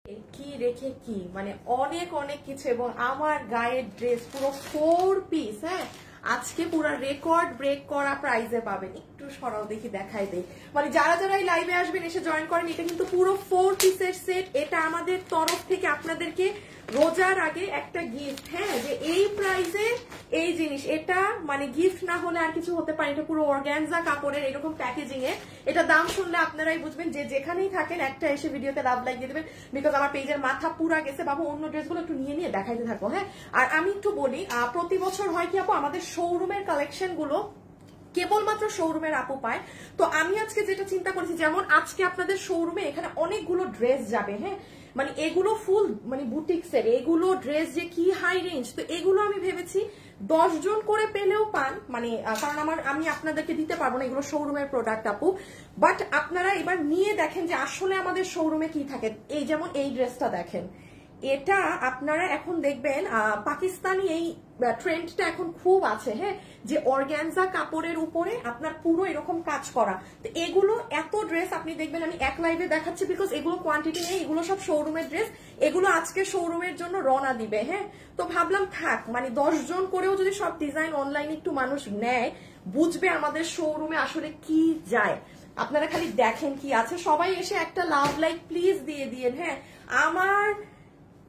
কি রেখে কি মানে অনেক অনেক কিছু এবং আমার গায়ের ড্রেস পুরো 4 পিস। হ্যাঁ, আজকে পুরো রেকর্ড ব্রেক করা প্রাইজে পাবেন। একটু সরাও দেখি, দেখাই দেই। মানে যারা যারা এই লাইভে আসবেন, এসে জয়েন করেন, এটা কিন্তু পুরো 4 পিসের সেট। এটা আমাদের তরফ থেকে আপনাদেরকে রোজার আগে একটা গিফট। হ্যাঁ, যে এই প্রাইজে এই জিনিস, এটা মানে গিফট না হলে আর কিছু হতে পারে। এটা পুরো অর্গানজা কাপড়ের এরকম প্যাকেজিং এ। এটা দাম শুনলে আপনারাই বুঝবেন যে যেখানেই থাকেন একটা এসে ভিডিওতে লাভ লাইক দিয়ে দেবেন, বিকজ আমার পেজের মাথা পুরা গেছে। বাবু অন্য ড্রেসগুলো একটু নিয়ে নিয়ে দেখাইতে থাকো। হ্যাঁ, আর আমি একটু বলি, প্রতি বছর হয় কি আপু, আমাদের শোরুমের কালেকশন গুলো কেবলমাত্র শোরুমের আপু পায়। তো আমি আজকে যেটা চিন্তা করেছি, যেমন আজকে আপনাদের শোরুমে এখানে অনেকগুলো ড্রেস যাবে। হ্যাঁ, মানে এগুলো ফুল মানে বুটিক্সের এগুলো ড্রেস যে কি হাই রেঞ্জ। তো এগুলো আমি ভেবেছি 10 জন করে পেলেও পান, মানে কারণ আমি আপনাদেরকে দিতে পারবো না, এগুলো শোরুমের প্রোডাক্ট আপু। বাট আপনারা এবার নিয়ে দেখেন যে আসলে আমাদের শোরুমে কি থাকে। এই যেমন এই ড্রেসটা দেখেন, এটা আপনারা এখন দেখবেন পাকিস্তানি এই ট্রেন্ডটা এখন খুব আছে। হ্যাঁ, যে অর্গানজা কাপড়ের উপরে আপনার পুরো এরকম কাজ করা। তো এগুলো এত ড্রেস আপনি দেখবেন, আমি এক লাইভে দেখাচ্ছি বিকজ এগুলো কোয়ান্টিটি নেই, এগুলো সব শোরুমের ড্রেস। এগুলো আজকে শোরুমের জন্য রওনা দিবে। হ্যাঁ, তো ভাবলাম থাক, মানে 10 জন করেও যদি সব ডিজাইন অনলাইনে একটু মানুষ নেয়, বুঝবে আমাদের শোরুমে আসলে কি যায়। আপনারা খালি দেখেন কি আছে। সবাই এসে একটা লাভ লাইক প্লিজ দিয়ে দিয়েন। হ্যাঁ, আমার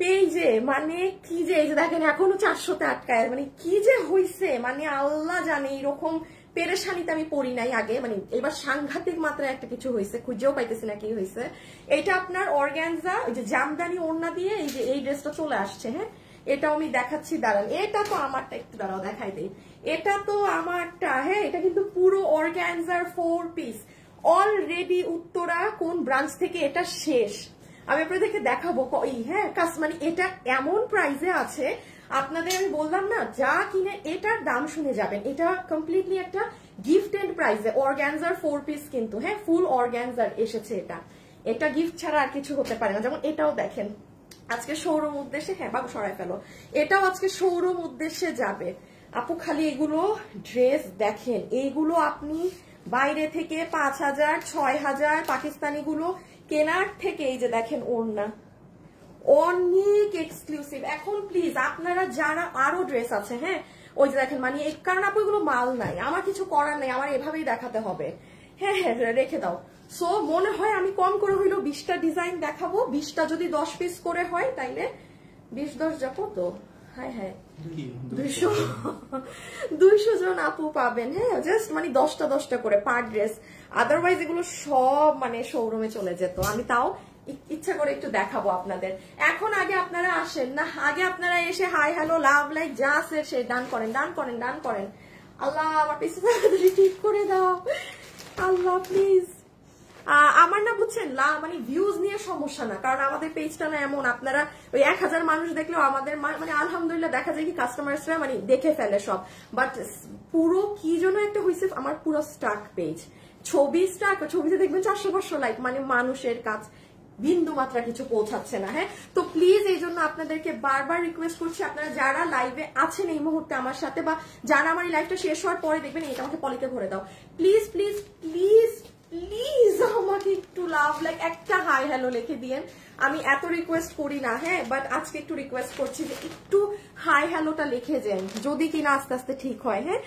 পেজে মানে কি যে এই যে দেখেন এখনো 400তে আটকায়, মানে কি যে হইছে, মানে আল্লাহ জানে। এরকম পেরেশানিতে আমি পড়ি নাই আগে, মানে এবার সাংঘাতিক মাত্রায় একটা কিছু হয়েছে, খুঁজেও পাইতেছি না কি হয়েছে। এটা আপনার অর্গানজা ওই যে জামদানি ওড়না দিয়ে এই যে এই ড্রেসটা চলে আসছে। হ্যাঁ, এটাও আমি দেখাচ্ছি, দাঁড়ান। এটা তো আমারটা, একটু দাঁড়াও দেখাই দেই। এটা তো আমারটা। হ্যাঁ, এটা কিন্তু পুরো অর্গানজার 4 পিস। অলরেডি উত্তরা কোন ব্রাঞ্চ থেকে এটা শেষ, আমি আপনাদেরকে দেখাবো। হ্যাঁ, মানে এটা এমন প্রাইসে আছে, আপনাদের আমি বললাম না, যা কিনে এটার দাম শুনে যাবেন। এটা কমপ্লিটলি একটা গিফটেড প্রাইসে অর্গানজার 4 পিস কিন্তু। হ্যাঁ, ফুল অর্গানজার এসেছে এটা। এটা গিফট ছাড়া আর কিছু হতে পারে না। যেমন এটাও দেখেন আজকে শোরুম উদ্দেশ্যে। হ্যাঁ বাবু সরাই ফেলো, এটাও আজকে শোরুম উদ্দেশ্যে যাবে। আপু খালি এগুলো ড্রেস দেখেন, এইগুলো আপনি বাইরে থেকে 5000 6000 পাকিস্তানি গুলো কেনার থেকে এই যে দেখেন ওড়না অনেক এক্সক্লুসিভ। এখন প্লিজ আপনারা যারা আরো ড্রেস আছে, হ্যাঁ ওই যে দেখেন, মানে কারণ আপু এগুলো মাল নাই, আমার কিছু করার নাই, আমার এভাবেই দেখাতে হবে। হ্যাঁ হ্যাঁ রেখে দাও। সো মনে হয় আমি কম করে হইলো 20টা ডিজাইন দেখাবো। 20টা যদি 10 পিস করে হয় তাইলে 20 10 যাবো তো। হ্যাঁ হ্যাঁ 200 জন আপু পাবেন। হ্যাঁ, জাস্ট মানে 10টা করে পার ড্রেস। আদারওয়াইজ এগুলো সব মানে শোরুমে চলে যেত। আমি তাও ইচ্ছা করে একটু দেখাবো আপনাদের। এখন আগে আপনারা আসেন না, আগে আপনারা এসে হাই হ্যালো লাভ লাইক যা আছে সে ডান করেন, ডান করেন, ডান করেন। আল্লাহ আমার পিছনে ঠিক করে দাও আল্লাহ প্লিজ। আমার না বুঝছেন মানে ভিউজ নিয়ে সমস্যা না, কারণ আমাদের পেজটা না এমন, আপনারা ওই 1000 মানুষ দেখলেও আমাদের মানে আলহামদুলিল্লাহ দেখা যায় কি কাস্টমার্সরা মানে দেখে ফেলে সব। বাট পুরো কি জন্য একটা হয়েছে, আমার পুরো স্টাক পেজ, ছবি স্টাক, ছবিতে দেখবেন 400-500 লাইক, মানে মানুষের কাজ বিন্দু মাত্রা কিছু পৌঁছাচ্ছে না। হ্যাঁ, তো প্লিজ এই জন্য আপনাদেরকে বারবার রিকোয়েস্ট করছি, আপনারা যারা লাইভে আছেন এই মুহূর্তে আমার সাথে, বা যারা আমার এই লাইভটা শেষ হওয়ার পরে দেখবেন, এটা আমাকে পলিতে ভরে দাও প্লিজ প্লিজ প্লিজ প্লিজ। আমাকে একটু লাভ লাইক একটা হাই হ্যালো লিখে দিয়েন, আমি এত রিকোয়েস্ট করি না। হ্যাঁ, বাট আজকে একটু রিকোয়েস্ট করছি যে একটু হাই হ্যালোটা লিখে যান, যদি কিনা আস্তে আস্তে ঠিক হয়। হ্যাঁ,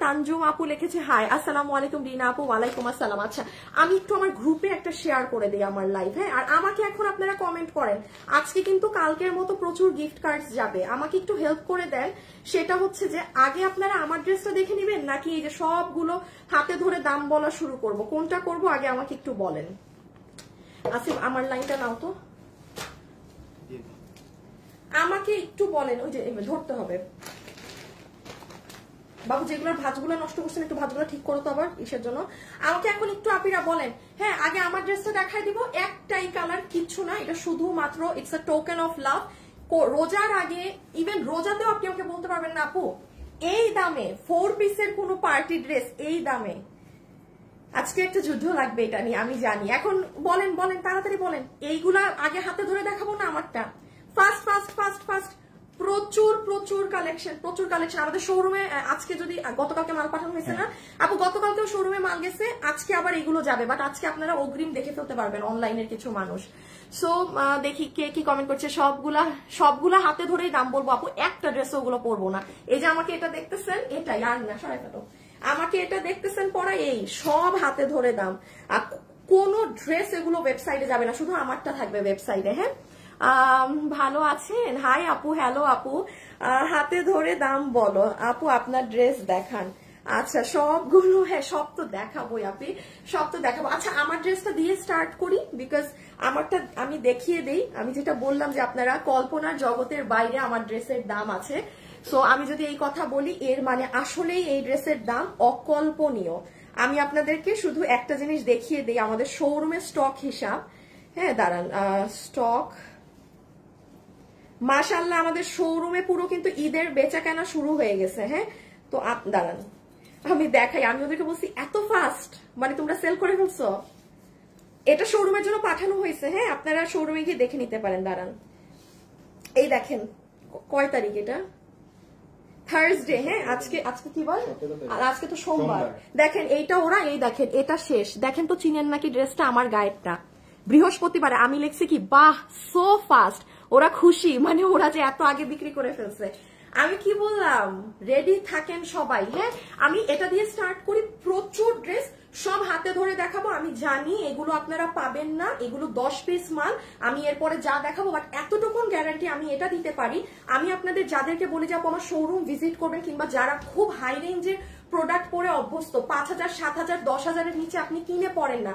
তানজুম আপু লিখেছে হাই, আসসালামু আলাইকুম। রিনা আপু ওয়ালাইকুম আসসালাম। আচ্ছা, আমি একটু আমার গ্রুপে একটা শেয়ার করে দিই আমার লাইভ। হ্যাঁ, আর আমাকে এখন আপনারা কমেন্ট করেন, আজকে কিন্তু কালকের মতো প্রচুর গিফট কার্ডস যাবে, আমাকে একটু হেল্প করে দেন। সেটা হচ্ছে যে আগে আপনারা আমার ড্রেসটা দেখে নেবেন, নাকি এই যে সবগুলো হাতে ধরে দাম বলা শুরু করব, কোনটা করব আগে আমাকে একটু বলেন। আসিফ আমার লাইনটা নাও তো, আমাকে একটু বলেন। ওই যে ধরতে হবে বাবু, যেগুলোর ভাঁজগুলো নষ্ট করছেন একটু ভাঁজগুলো ঠিক করো তো আবার ইসের জন্য। আমাকে এখন একটু আপিরা বলেন। হ্যাঁ, আগে আমার ড্রেসটা দেখাই দিব, একটাই কালার, কিচ্ছু না, এটা শুধুমাত্র it's a token of love. রোজার আগে, ইভেন রোজাতেও আপনি আমাকে বলতে পারবেন না আপু এই দামে 4 পিসের কোনো পার্টি ড্রেস এই দামে। আজকে একটা যুদ্ধ লাগবে এটা নিয়ে আমি জানি। এখন বলেন বলেন তাড়াতাড়ি বলেন, এইগুলা আগে হাতে ধরে দেখাবো না আমারটা? Fast fast fast fast. প্রচুর প্রচুর কালেকশন, প্রচুর কালেকশন আমাদের শোরুমে। আজকে যদি গতকালকে মাল পাঠানো হয়েছে না আপু, গতকালকেও শোরুমে মাল গেছে, আজকে আবার এগুলো যাবে। বাট আজকে আপনারা অগ্রিম দেখে ফেলতে পারবেন অনলাইনের কিছু মানুষ। সো দেখি কে কি কমেন্ট করছে। সবগুলা হাতে ধরেই দাম বলবো আপু, একটা ড্রেস ওগুলো পরবো না। এই যে আমাকে এটা দেখতেছেন, এটাই আর না সরাই ফেটো, আমাকে এটা দেখতেছেন পরা, এই সব হাতে ধরে দাম। আর কোন ড্রেস এগুলো ওয়েবসাইটে যাবে না, শুধু আমারটা থাকবে ওয়েবসাইটে। হ্যাঁ, ভালো আছেন? হাই আপু, হ্যালো আপু, হাতে ধরে দাম বলো আপু, আপনার ড্রেস দেখান। আচ্ছা সবগুলো, হ্যাঁ সব তো দেখাবোই আপনি, সব তো দেখাবো। আচ্ছা আমার ড্রেসটা দিয়ে স্টার্ট করি, বিকজ আমারটা আমি দেখিয়ে দেই। আমি যেটা বললাম যে আপনারা কল্পনার জগতের বাইরে আমার ড্রেসের দাম আছে। সো আমি যদি এই কথা বলি এর মানে আসলেই এই ড্রেসের দাম অকল্পনীয়। আমি আপনাদেরকে শুধু একটা জিনিস দেখিয়ে দেই, আমাদের শোরুমের স্টক হিসাব। হ্যাঁ দাঁড়ান, স্টক মাশাআল্লাহ আমাদের শোরুমে পুরো কিন্তু ঈদের বেচা কেনা শুরু হয়ে গেছে। হ্যাঁ তো দাঁড়ান আমি দেখাই, আমি ওদেরকে বলছি এত ফাস্ট, মানে তোমরা সেল করে ফেলছো। এটা শোরুমের জন্য পাঠানো হয়েছে, হ্যাঁ আপনারা শোরুমে গিয়ে দেখে নিতে পারেন। দাঁড়ান এই দেখেন কয় তারিখ, এটা থার্সডে। হ্যাঁ আজকে কি বল, আর আজকে তো সোমবার। দেখেন এইটা ওরা, এই দেখেন এটা শেষ। দেখেন তো চিনেন নাকি ড্রেসটা, আমার গায়েরটা বৃহস্পতিবারে আমি লিখছি কি, বাহ সো ফাস্ট। ওরা খুশি, মানে ওরা যে এত আগে বিক্রি করে ফেলছে। আমি কি বললাম, রেডি থাকেন সবাই। হ্যাঁ আমি এটা দিয়ে স্টার্ট করি, প্রচুর ড্রেস সব হাতে ধরে দেখাবো। আমি জানি এগুলো আপনারা পাবেন না, এগুলো 10 পিস মাল। আমি এরপরে যা দেখাবো, বাট এতটুকুন গ্যারান্টি আমি এটা দিতে পারি। আমি আপনাদের যাদেরকে বলে যাবো আমার শোরুম ভিজিট করবেন, কিংবা যারা খুব হাই রেঞ্জের প্রোডাক্ট পরে অভ্যস্ত, 5000, 7000, 10,000-এর নিচে আপনি কিনে পড়েন না,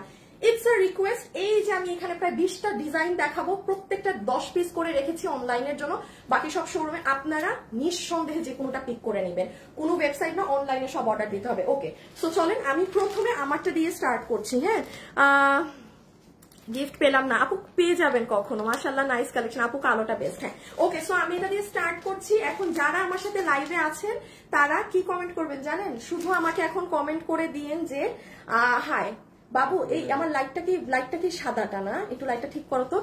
ইটস আ রিকোয়েস্ট। এই যে আমি এখানে প্রায় 20টা ডিজাইন দেখাবো, প্রত্যেকটা 10 পিস করে রেখেছি অনলাইনের জন্য। বাকি সব শোরুমে আপনারা নিঃসন্দেহে যে কোনোটা পিক করে নেবেন, কোনো ওয়েবসাইট না, অনলাইনে সব অর্ডার দিতে হবে। ওকে সো চলেন আমি প্রথমে আমারটা দিয়ে স্টার্ট করছি। হ্যাঁ গিফট পেলাম না আপু, পেয়ে যাবেন কখনো। মাশাআল্লাহ নাইস কালেকশন আপু, কালোটা বেস্ট। হ্যাঁ ওকে সো আমি এটা দিয়ে স্টার্ট করছি। এখন যারা আমার সাথে লাইভে আছেন তারা কি কমেন্ট করবেন জানেন, শুধু আমাকে এখন কমেন্ট করে দিয়েন যে হাই বাবু। এই আমার লাইটটা কি সাদাটা না, একটু লাইটটা ঠিক করো তো।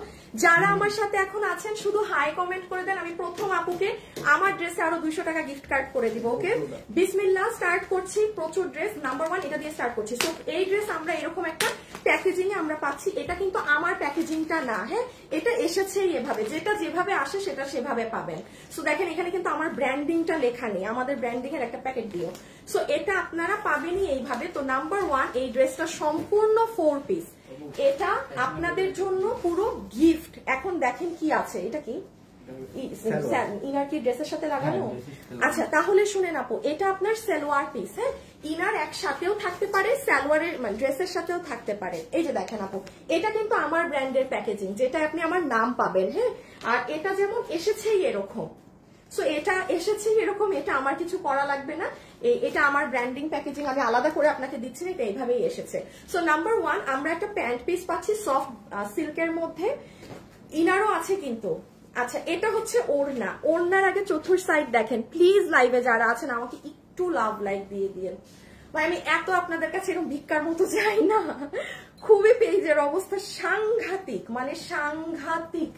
যারা আমার সাথে এখন আছেন শুধু হাই কমেন্ট করে দেন, আমি প্রথম আপুকে আমার ড্রেসে আরো 200 টাকা গিফট কার্ড করে দিব। ওকে বিসমিল্লাহ, স্টার্ট করছি। প্রচুর ড্রেস, নাম্বার 1 এটা দিয়ে স্টার্ট করছি। সো এই ড্রেস আমরা এরকম একটা প্যাকেজিং এ আমরা পাচ্ছি। এটা কিন্তু আমার প্যাকেজিংটা না, হ্যাঁ এটা এসেছেই এভাবে, যেটা যেভাবে আসে সেটা সেভাবে পাবেন। সো দেখেন এখানে কিন্তু আমার ব্র্যান্ডিংটা লেখা নেই, আমাদের ব্র্যান্ডিং এর একটা প্যাকেট দিও। সো এটা আপনারা পাবেনই এইভাবে। তো নাম্বার 1 এই ড্রেসটা সম্পূর্ণ 4 পিস, এটা আপনাদের জন্য পুরো গিফট। এখন দেখেন কি আছে, এটা কি ইনার কি ড্রেসের সাথে লাগানো? আচ্ছা তাহলে শুনেন আপু, এটা আপনার সালোয়ার পিস। হ্যাঁ ইনার একসাথেও থাকতে পারে, সালোয়ারের মানে ড্রেসের সাথেও থাকতে পারে। এই যে দেখেন আপু, এটা কিন্তু আমার ব্র্যান্ডের প্যাকেজিং, যেটা আপনি আমার নাম পাবেন। হ্যাঁ আর এটা যেমন এসেছেই এরকম, সো এটা এসেছেই এরকম, এটা আমার কিছু করা লাগবে না। এটা আমার ব্র্যান্ডিং প্যাকেজিং, আমি আলাদা করে আপনাকে দিচ্ছি না, এটা এইভাবেই এসেছে। সো নাম্বার 1 আমরা একটা প্যান্ট পিস পাচ্ছি সফট সিল্কের মধ্যে, ইনারও আছে কিন্তু। আচ্ছা এটা হচ্ছে ওড়না, ওড়নার আগে চতুর্থ সাইড দেখেন। প্লিজ লাইভে যারা আছেন আমাকে একটু লাভ লাইক দিয়ে দিয়েন, মানে আমি এত আপনাদের কাছে এরকম ভিক্ষার মতো যাই না। খুবই পেজের অবস্থা সাংঘাতিক, মানে সাংঘাতিক।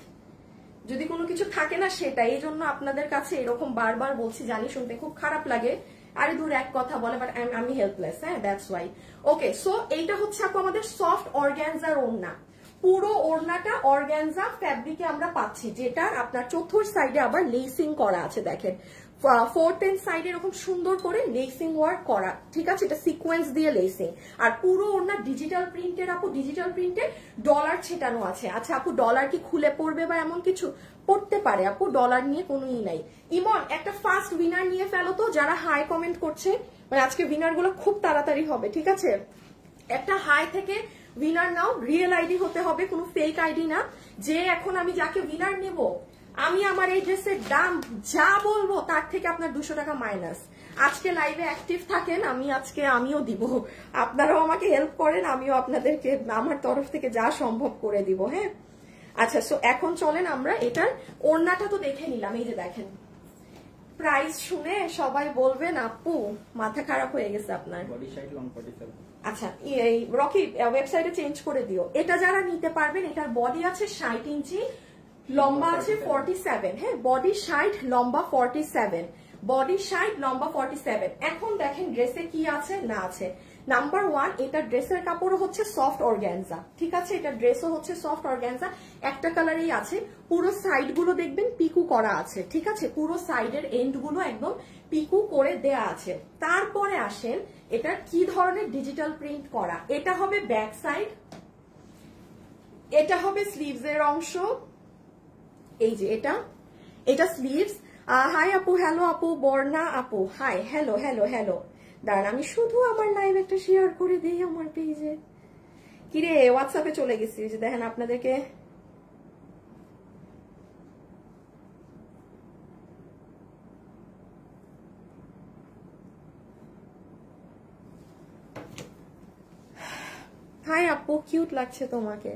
যদি কোনো কিছু থাকে না সেটা, এই জন্য আপনাদের কাছে এরকম বারবার বলছি, জানি শুনতে খুব খারাপ লাগে, আরে দূর এক কথা বলে, বাট আমি হেল্পলেস। হ্যাঁ দ্যাটস ওয়াই। ওকে সো এইটা হচ্ছে আপু আমাদের সফট অর্গানজার ওড়না, পুরো ওড়নাটা অর্গানজা ফ্যাব্রিকে আমরা পাচ্ছি, যেটা আপনার চতুর্থ সাইডে আবার লেসিং করা আছে। দেখেন 4th and সাইডে এরকম সুন্দর করে লেসিং ওয়ার্ক করা, ঠিক আছে, এটা সিকোয়েন্স দিয়ে লেসিং। আর পুরো ওড়না ডিজিটাল প্রিন্টের আপু, ডিজিটাল প্রিন্টে ডলার ছেটানো আছে। আচ্ছা আপু ডলার কি খুলে পড়বে বা এমন কিছু? পড়তে পারে আপু, ডলার নিয়ে কোনো নাই। ইমন একটা ফার্স্ট উইনার নিয়ে ফেলো তো, যারা হাই কমেন্ট করছে, মানে আজকে উইনার গুলো খুব তাড়াতাড়ি হবে, ঠিক আছে? একটা হাই থেকে উইনার নাও, রিয়েল আইডি হতে হবে, কোনো ফেক আইডি না। যে এখন আমি যাকে উইনার নেব, আমি আমার এই ড্রেসের দাম যা বলবো তার থেকে আপনার 200 টাকা মাইনাস। আজকে লাইভে অ্যাক্টিভ থাকেন, আমিও দিব, আপনারাও আমাকে হেল্প করেন, আমিও আপনাদেরকে আমার তরফ থেকে যা সম্ভব করে দিব। হ্যাঁ আচ্ছা সো এখন চলেন আমরা এটার ওড়নাটা তো দেখে নিলাম। এই যে দেখেন, প্রাইস শুনে সবাই বলবেন আপু মাথা খারাপ হয়ে গেছে আপনার। আচ্ছা এই রকি ওয়েবসাইটে চেঞ্জ করে দিও। এটা যারা নিতে পারবেন, এটার বডি আছে 60 ইঞ্চি, লম্বা আছে 47। হ্যাঁ বডি 60, লম্বা 47, বডি 60, লম্বা 47। এখন দেখেন ড্রেসে কি আছে না আছে। নাম্বার 1, এটা ড্রেসের কাপড়ও হচ্ছে সফট অর্গানজা, ঠিক আছে, এটা ড্রেসও হচ্ছে সফট অর্গানজা, একটা কালারেই আছে। পুরো সাইড গুলো দেখবেন পিকু করা আছে, ঠিক আছে, পুরো সাইডের এন্ড গুলো একদম পিকু করে দেয়া আছে। তারপরে আসেন এটা কি ধরনের ডিজিটাল প্রিন্ট করা, এটা হবে ব্যাক সাইড, এটা হবে স্লিভস এর অংশ, এই যে এটা স্লিভস। হাই আপু, হ্যালো আপু, বর্ণা আপু, হাই, হ্যালো হ্যালো হ্যালো। দাঁড়ান আমি শুধু আমার লাইভ একটা শেয়ার করে দিই আমার পেজে। কিরে হোয়াটসঅ্যাপে চলে গেছি, যে দেখেন আপনাদেরকে হাই আপু, কিউট লাগছে তোমাকে।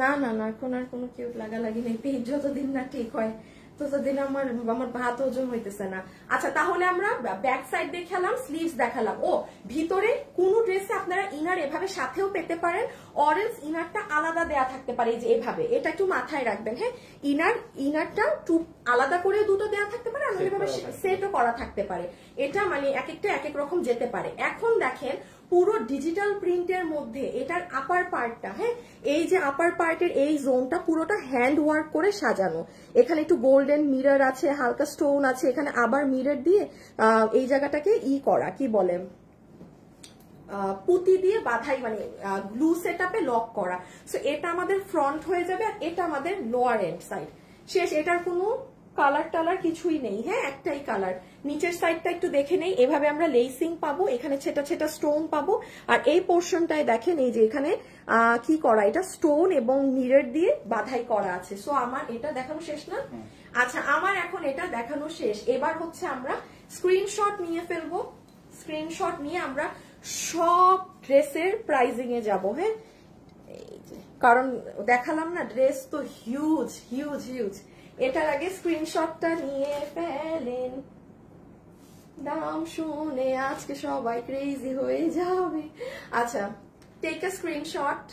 না না না, এখন আর কোনো কিউট লাগি নেই, পেজ যতদিন না ঠিক হয় ততদিন আমার ভাত হজম হইতেছে না। আচ্ছা তাহলে আমরা ব্যাক সাইড দেখালাম, স্লিভস দেখালাম। ও ভিতরে কোন ড্রেসে আপনারা ইনার এভাবে সাথেও পেতে পারেন, অরেঞ্জ ইনারটা আলাদা দেয়া থাকতে পারে, এই যে এভাবে, এটা একটু মাথায় রাখবেন। হ্যাঁ, ইনারটা আলাদা করে দুটো দেয়া থাকতে পারে, আমাদের এভাবে সেটও করা থাকতে পারে। এটা মানে এক একটা এক এক রকম যেতে পারে। এখন দেখেন পুরো ডিজিটাল প্রিন্টের মধ্যে এটার আপার পার্টটা, হ্যাঁ এই যে আপার পার্টের এই জোনটা পুরোটা হ্যান্ড ওয়ার্ক করে সাজানো। এখানে একটু গোল্ডেন মিরর আছে, হালকা স্টোন আছে, এখানে আবার মিরর দিয়ে এই জায়গাটাকে করা, কি বলে, পুঁতি দিয়ে বাঁধাই, মানে গ্লু সেটআপে লক করা। সো এটা আমাদের ফ্রন্ট হয়ে যাবে, আর এটা আমাদের লোয়ার এন্ড সাইড শেষ। এটার কোনো কালার টালার কিছুই নেই, হ্যাঁ একটাই কালার। নিচের সাইডটা একটু দেখে নেই, এভাবে আমরা লেসিং পাবো, এখানে ছেটা ছেটা স্টোন পাবো, আর এই পোর্শনটায় দেখেন এই যে এখানে কি করা, এটা স্টোন এবং মিরর দিয়ে বাঁধাই করা আছে। সো আমার এটা দেখানো শেষ না? আচ্ছা আমার এখন এটা দেখানো শেষ। এবার হচ্ছে আমরা স্ক্রিনশট নিয়ে ফেলবো, স্ক্রিনশট নিয়ে আমরা সব ড্রেসের প্রাইজিং এ যাবো। হ্যাঁ এই যে, কারণ দেখালাম না ড্রেস তো হিউজ হিউজ হিউজ। এটার আগে স্ক্রিনশটটা নিয়ে ফেলেন, দাম শুনে আজকে সবাই ক্রেজি হয়ে যাবে। আচ্ছা টেক আ স্ক্রিনশট,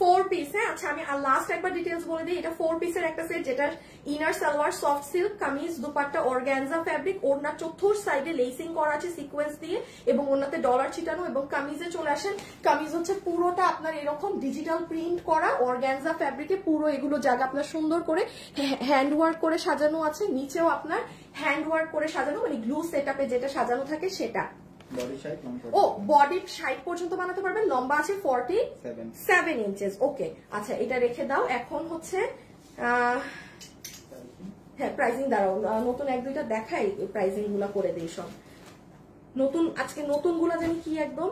4 পিস। হ্যাঁ আচ্ছা আমি লাস্ট একবার ডিটেলস বলে দিই, এটা 4 পিসের একটা সেট, যেটা inner salwar soft silk, kameez dupatta organza fabric, ওড়না চতুর্থ সাইডে লেসিং করা আছে সিকোয়েন্স দিয়ে, এবং ওড়নাতে ডলার ছিটানো, এবং কামিজে চলে আসেন, কামিজ হচ্ছে পুরোটা আপনার এরকম ডিজিটাল প্রিন্ট করা অর্গানজা ফ্যাব্রিকে, পুরো এগুলো জায়গা আপনার সুন্দর করে হ্যান্ড ওয়ার্ক করে সাজানো আছে, নিচেও আপনার হ্যান্ড ওয়ার্ক করে সাজানো, মানে গ্লু সেটআপে যেটা সাজানো থাকে সেটা। ও বডি 60 পর্যন্ত বানাতে পারবেন, লম্বা আছে 47 ইঞ্চেস। ওকে আচ্ছা এটা রেখে দাও। এখন হচ্ছে হ্যাঁ প্রাইজিং দাঁড়াও, নতুন এক দুইটা দেখাই, প্রাইজিং গুলা করে দিই সব নতুন। আজকে নতুন গুলা জানি কি একদম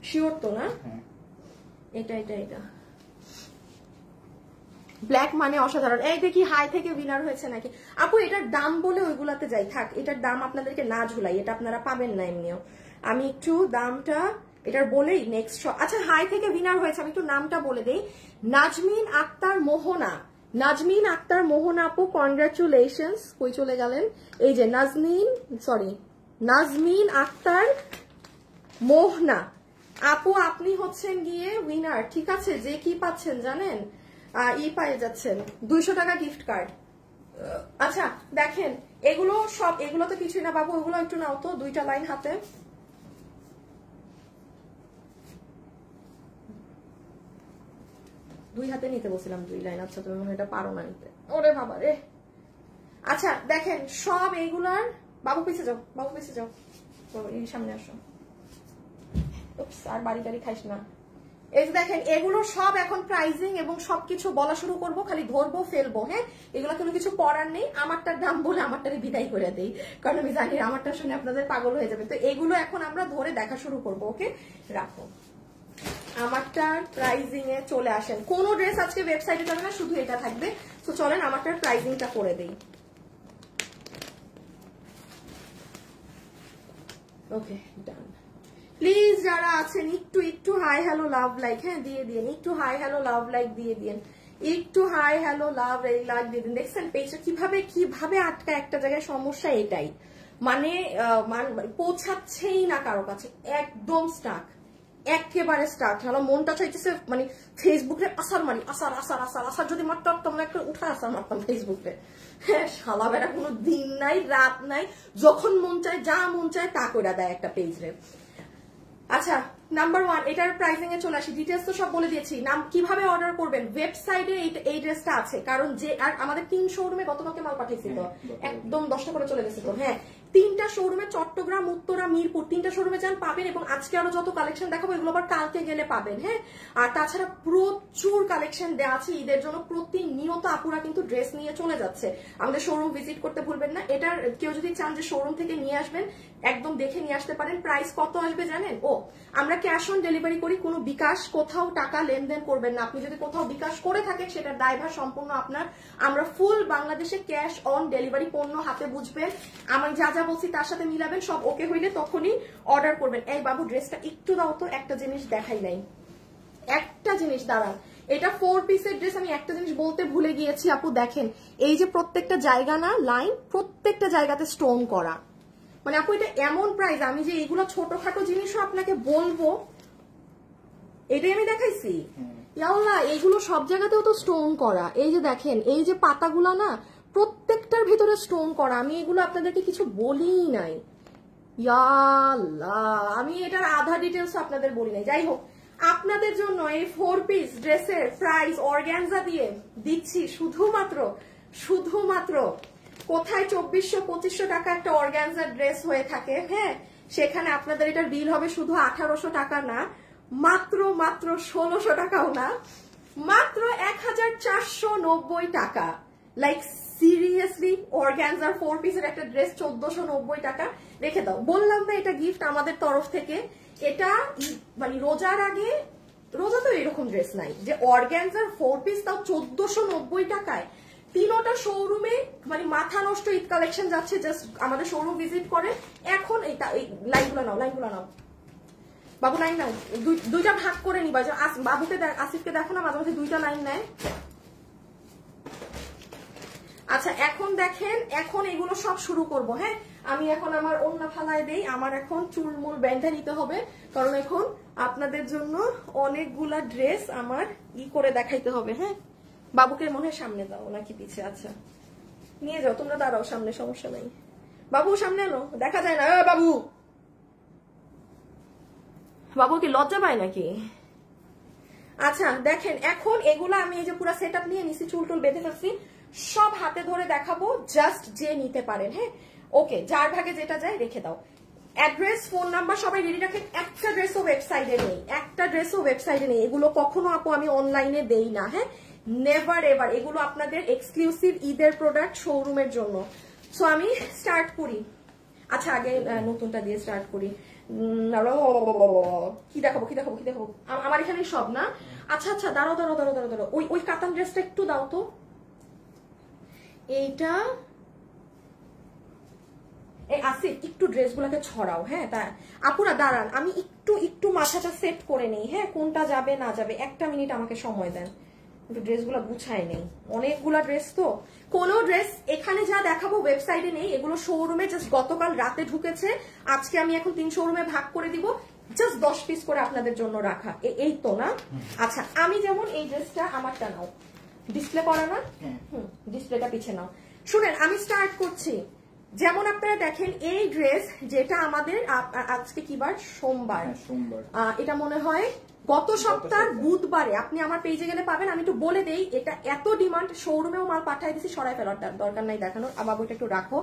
শিওর তো না? এটা এটা এটা ব্ল্যাক মানে অসাধারণ। এই দেখি হাই থেকে উইনার হয়েছে নাকি আপু? এটার দাম বলে ওইগুলাতে যাই, থাক এটার দাম আপনাদেরকে না ঝুলাই, এটা আপনারা পাবেন না এমনিও। আমি একটু দামটা এটার বলেই নেক্সট। আচ্ছা হাই থেকে উইনার হয়েছে, আমি একটু নামটা বলে দেই, নাজমিন আক্তার মোহনা। নাজমিন আক্তার মোহনা আপু কনগ্রাচুলেশনস। কই চলে গেলেন? এই যে নাজমিন আক্তার মোহনা আপু, আপনি হচ্ছেন গিয়ে উইনার, ঠিক আছে। যে কি পাচ্ছেন জানেন, পেয়ে যাচ্ছেন 200 টাকা গিফট কার্ড। আচ্ছা দেখেন এগুলো সব, এগুলো তো কিছুই না বাবু, ওগুলো একটু নাও তো, 2টা লাইন হাতে। দুই হাতে নিতে বলছিলাম 2 লাইন। আচ্ছা তুমি এটা পারো না নিতে, ওরে বাবা রে। আচ্ছা দেখেন সব এইগুলার, বাবু পিছে যাও, বাবু পিছে যাও, এই সামনে আসো, আর বাড়ি টাড়ি খাইস না। এই দেখেন এগুলো সব এখন প্রাইজিং এবং সবকিছু বলা শুরু করব, খালি ধরবো ফেলবো। হ্যাঁ এগুলো কোনো কিছু পড়ার নেই, আমারটার দাম বলে আমারটারে বিদায় করে দেই, কারণ আমি জানি আমারটা শুনে আপনাদের পাগল হয়ে যাবে। তো এগুলো এখন আমরা ধরে দেখা শুরু করব। ওকে রাখো, আমারটার প্রাইজিং এ চলে আসেন। কোনো ড্রেস আজকে ওয়েবসাইটে যাবে না, শুধু এটা থাকবে। তো চলেন আমারটার প্রাইজিংটা করে দেই। ওকে ডান। প্লিজ যারা আছেন একটু একটু হাই হ্যালো লাভ লাইক, হ্যাঁ দিয়ে দিন, একটু হাই হ্যালো লাভ লাইক দিয়ে দিন, একটু হাই হ্যালো লাভ লাইক দিয়ে দিন। দেখছেন পেজটা কিভাবে আটকা একটা জায়গায়, সমস্যা এটাই, মানে পৌঁছাচ্ছেই না কারো কাছে, একদম স্টাক। একেবারে স্টার্ট হলো, মনটা চাইতেছে মানে ফেসবুকে আসার মারি আসার আসার আসার আসার, যদি মারতাম তোমরা একটা উঠে আসার মারতাম ফেসবুকে। হ্যাঁ, শালা বেটা কোনো দিন নাই রাত নাই, যখন মন চায় যা মন চায় তা করে দেয় একটা পেজে। আচ্ছা, নাম্বার 1, এটার প্রাইসিং এ চলে আসি, ডিটেলস তো সব বলে দিয়েছি। নাম কিভাবে অর্ডার করবেন, ওয়েবসাইটে এই ড্রেসটা আছে, কারণ যে আর আমাদের 3 শোরুমে গতকালকে মাল পাঠিয়েছি তো, একদম 10টা করে চলে গেছে তো। হ্যাঁ, 3টা শোরুমে, চট্টগ্রাম, উত্তরা, মিরপুর, 3টা শোরুমে যান পাবেন, এবং আজকে আরো যত কালেকশন দেখাবো এগুলো আবার কালকে গেলে পাবেন। হ্যাঁ, আর তাছাড়া প্রচুর কালেকশন দেওয়া আছে ঈদের জন্য, প্রতিনিয়ত আপুরা কিন্তু ড্রেস নিয়ে চলে যাচ্ছে। আমাদের শোরুম ভিজিট করতে ভুলবেন না। এটার কেউ যদি চান যে শোরুম থেকে নিয়ে আসবেন, একদম দেখে নিয়ে আসতে পারেন। প্রাইস কত আসবে জানেন? আমরা ক্যাশ অন ডেলিভারি করি, কোনো বিকাশ কোথাও টাকা লেনদেন করবেন না। আপনি যদি কোথাও বিকাশ করে থাকেন সেটার দায়ভার সম্পূর্ণ আপনার। আমরা ফুল বাংলাদেশে ক্যাশ অন ডেলিভারি, পণ্য হাতে বুঝবেন, আমি যা যা বলছি তার সাথে মিলাবেন, সব ওকে হইলে তখনই অর্ডার করবেন। এই বাবু ড্রেসটা একটু দাও তো, একটা জিনিস দেখাই নাই, একটা জিনিস দাঁড়ান। এটা 4 পিসের ড্রেস, আমি একটা জিনিস বলতে ভুলে গিয়েছি আপু, দেখেন এই যে প্রত্যেকটা জায়গা না লাইন, প্রত্যেকটা জায়গাতে স্টোন করা, মানে আপু এটা এমন প্রাইস, আমি যে এইগুলো ছোটখাটো জিনিসও আপনাকে বলবো, এটাই আমি দেখাইছি। ইয়াল্লা, এইগুলো সব জায়গাতেও তো স্টোন করা। এই যে দেখেন, এই যে পাতাগুলা না প্রত্যেকটার ভিতরে স্টোন করা, আমি এগুলো আপনাদেরকে কিছু বলিই নাই। ইয়াল্লা, আমি এটার আধা ডিটেলস আপনাদের বলি নাই। যাই হোক, আপনাদের জন্য এই 4 পিস ড্রেসের প্রাইস অর্গানজা দিয়ে দিচ্ছি শুধুমাত্র কোথায় 2400-2500 টাকা একটা অর্গানজার ড্রেস হয়ে থাকে, হ্যাঁ, সেখানে আপনাদের এটার বিল হবে শুধু 1800 টাকা না, মাত্র 1600 টাকাও না, মাত্র 1490 টাকা। লাইক সিরিয়াসলি, অর্গানজার 4 পিসের একটা ড্রেস 1490 টাকা। রেখে দাও, বললাম না এটা গিফট আমাদের তরফ থেকে। এটা মানে রোজার আগে, রোজা তো এরকম ড্রেস নাই যে অর্গানজার 4 পিস তাও 1490 টাকায়। 3টা শোরুমে মানে মাথা নষ্ট ঈদ কালেকশন যাচ্ছে, জাস্ট আমাদের শোরুম ভিজিট করে। এখন এই লাইনগুলো নাও বাবু, লাইন নাও, দুইটা ভাগ করে নিবা। বাবুকে আসিফকে দেখো না, মাঝে মাঝে 2টা লাইন নেয়। আচ্ছা, এখন দেখেন, এখন এগুলো সব শুরু করব। হ্যাঁ, আমি এখন আমার ওন্না ফালায় দেই, আমার এখন চুলমুল বেঁধে নিতে হবে, কারণ এখন আপনাদের জন্য অনেকগুলা ড্রেস আমার করে দেখাইতে হবে। হ্যাঁ, বাবুকে মনে হয় সামনে দাও নাকি পিছে? আচ্ছা, নিয়ে যাও, তোমরা দাঁড়াও সামনে, সমস্যা নাই। বাবু সামনে আনো, দেখা যায় না। বাবু কি লজ্জা পায় নাকি? আচ্ছা দেখেন, এখন এগুলো আমি এই যে পুরো সেট আপ নিয়ে নিছি, চুল টুল বেঁধে ফেলছি, সব হাতে ধরে দেখাবো, জাস্ট যে নিতে পারেন। হ্যাঁ, ওকে, যার ভাগে যেটা যায় রেখে দাও। অ্যাড্রেস, ফোন নাম্বার সবাই রেডি রাখেন। একটা ড্রেসও ওয়েবসাইটে নেই, এগুলো কখনো আপু আমি অনলাইনে দেই না। হ্যাঁ, নেভার এভার, এগুলো আপনাদের এক্সক্লুসিভ ঈদের প্রোডাক্ট শোরুমের জন্য। সো আমি স্টার্ট করি। আচ্ছা, আগে নতুনটা দিয়ে স্টার্ট করি। কি দেখাবো আমার এখানে সব না। আচ্ছা, দাঁড়াও, ওই কাতান ড্রেসটা একটু দাও তো। এইটা আসিফ, একটু ড্রেসগুলোকে ছড়াও। হ্যাঁ, তা আপুরা দাঁড়ান, আমি একটু মাথাটা সেট করে নেই। হ্যাঁ, কোনটা যাবে না যাবে, একটা মিনিট আমাকে সময় দেন, একটু ড্রেসগুলো গুছায় নেই, অনেকগুলা ড্রেস তো। কোনো ড্রেস এখানে যা দেখাবো ওয়েবসাইটে নেই, এগুলো শোরুমে জাস্ট গতকাল রাতে ঢুকেছে, আজকে আমি এখন 3 শোরুমে ভাগ করে দিব, জাস্ট 10 পিস করে আপনাদের জন্য রাখা। এই তো না? আচ্ছা, আমি যেমন এই ড্রেসটা, আমারটা নাও, ডিসপ্লে করা না? ডিসপ্লেটা পিছে নাও। শুনেন, আমি স্টার্ট করছি। যেমন আপনারা দেখেন এই ড্রেস, যেটা আমাদের আজকে কি বার? সোমবার। এটা মনে হয় গত সপ্তাহ বুধবারে আপনি আমার পেজে গেলে পাবেন। আমি একটু বলে দেই, এটা এত ডিমান্ড, শোরুমেও মাল পাঠাই দিছি, সরাই ফেলার দরকার নাই দেখানোর। আবার ওইটা একটু রাখো।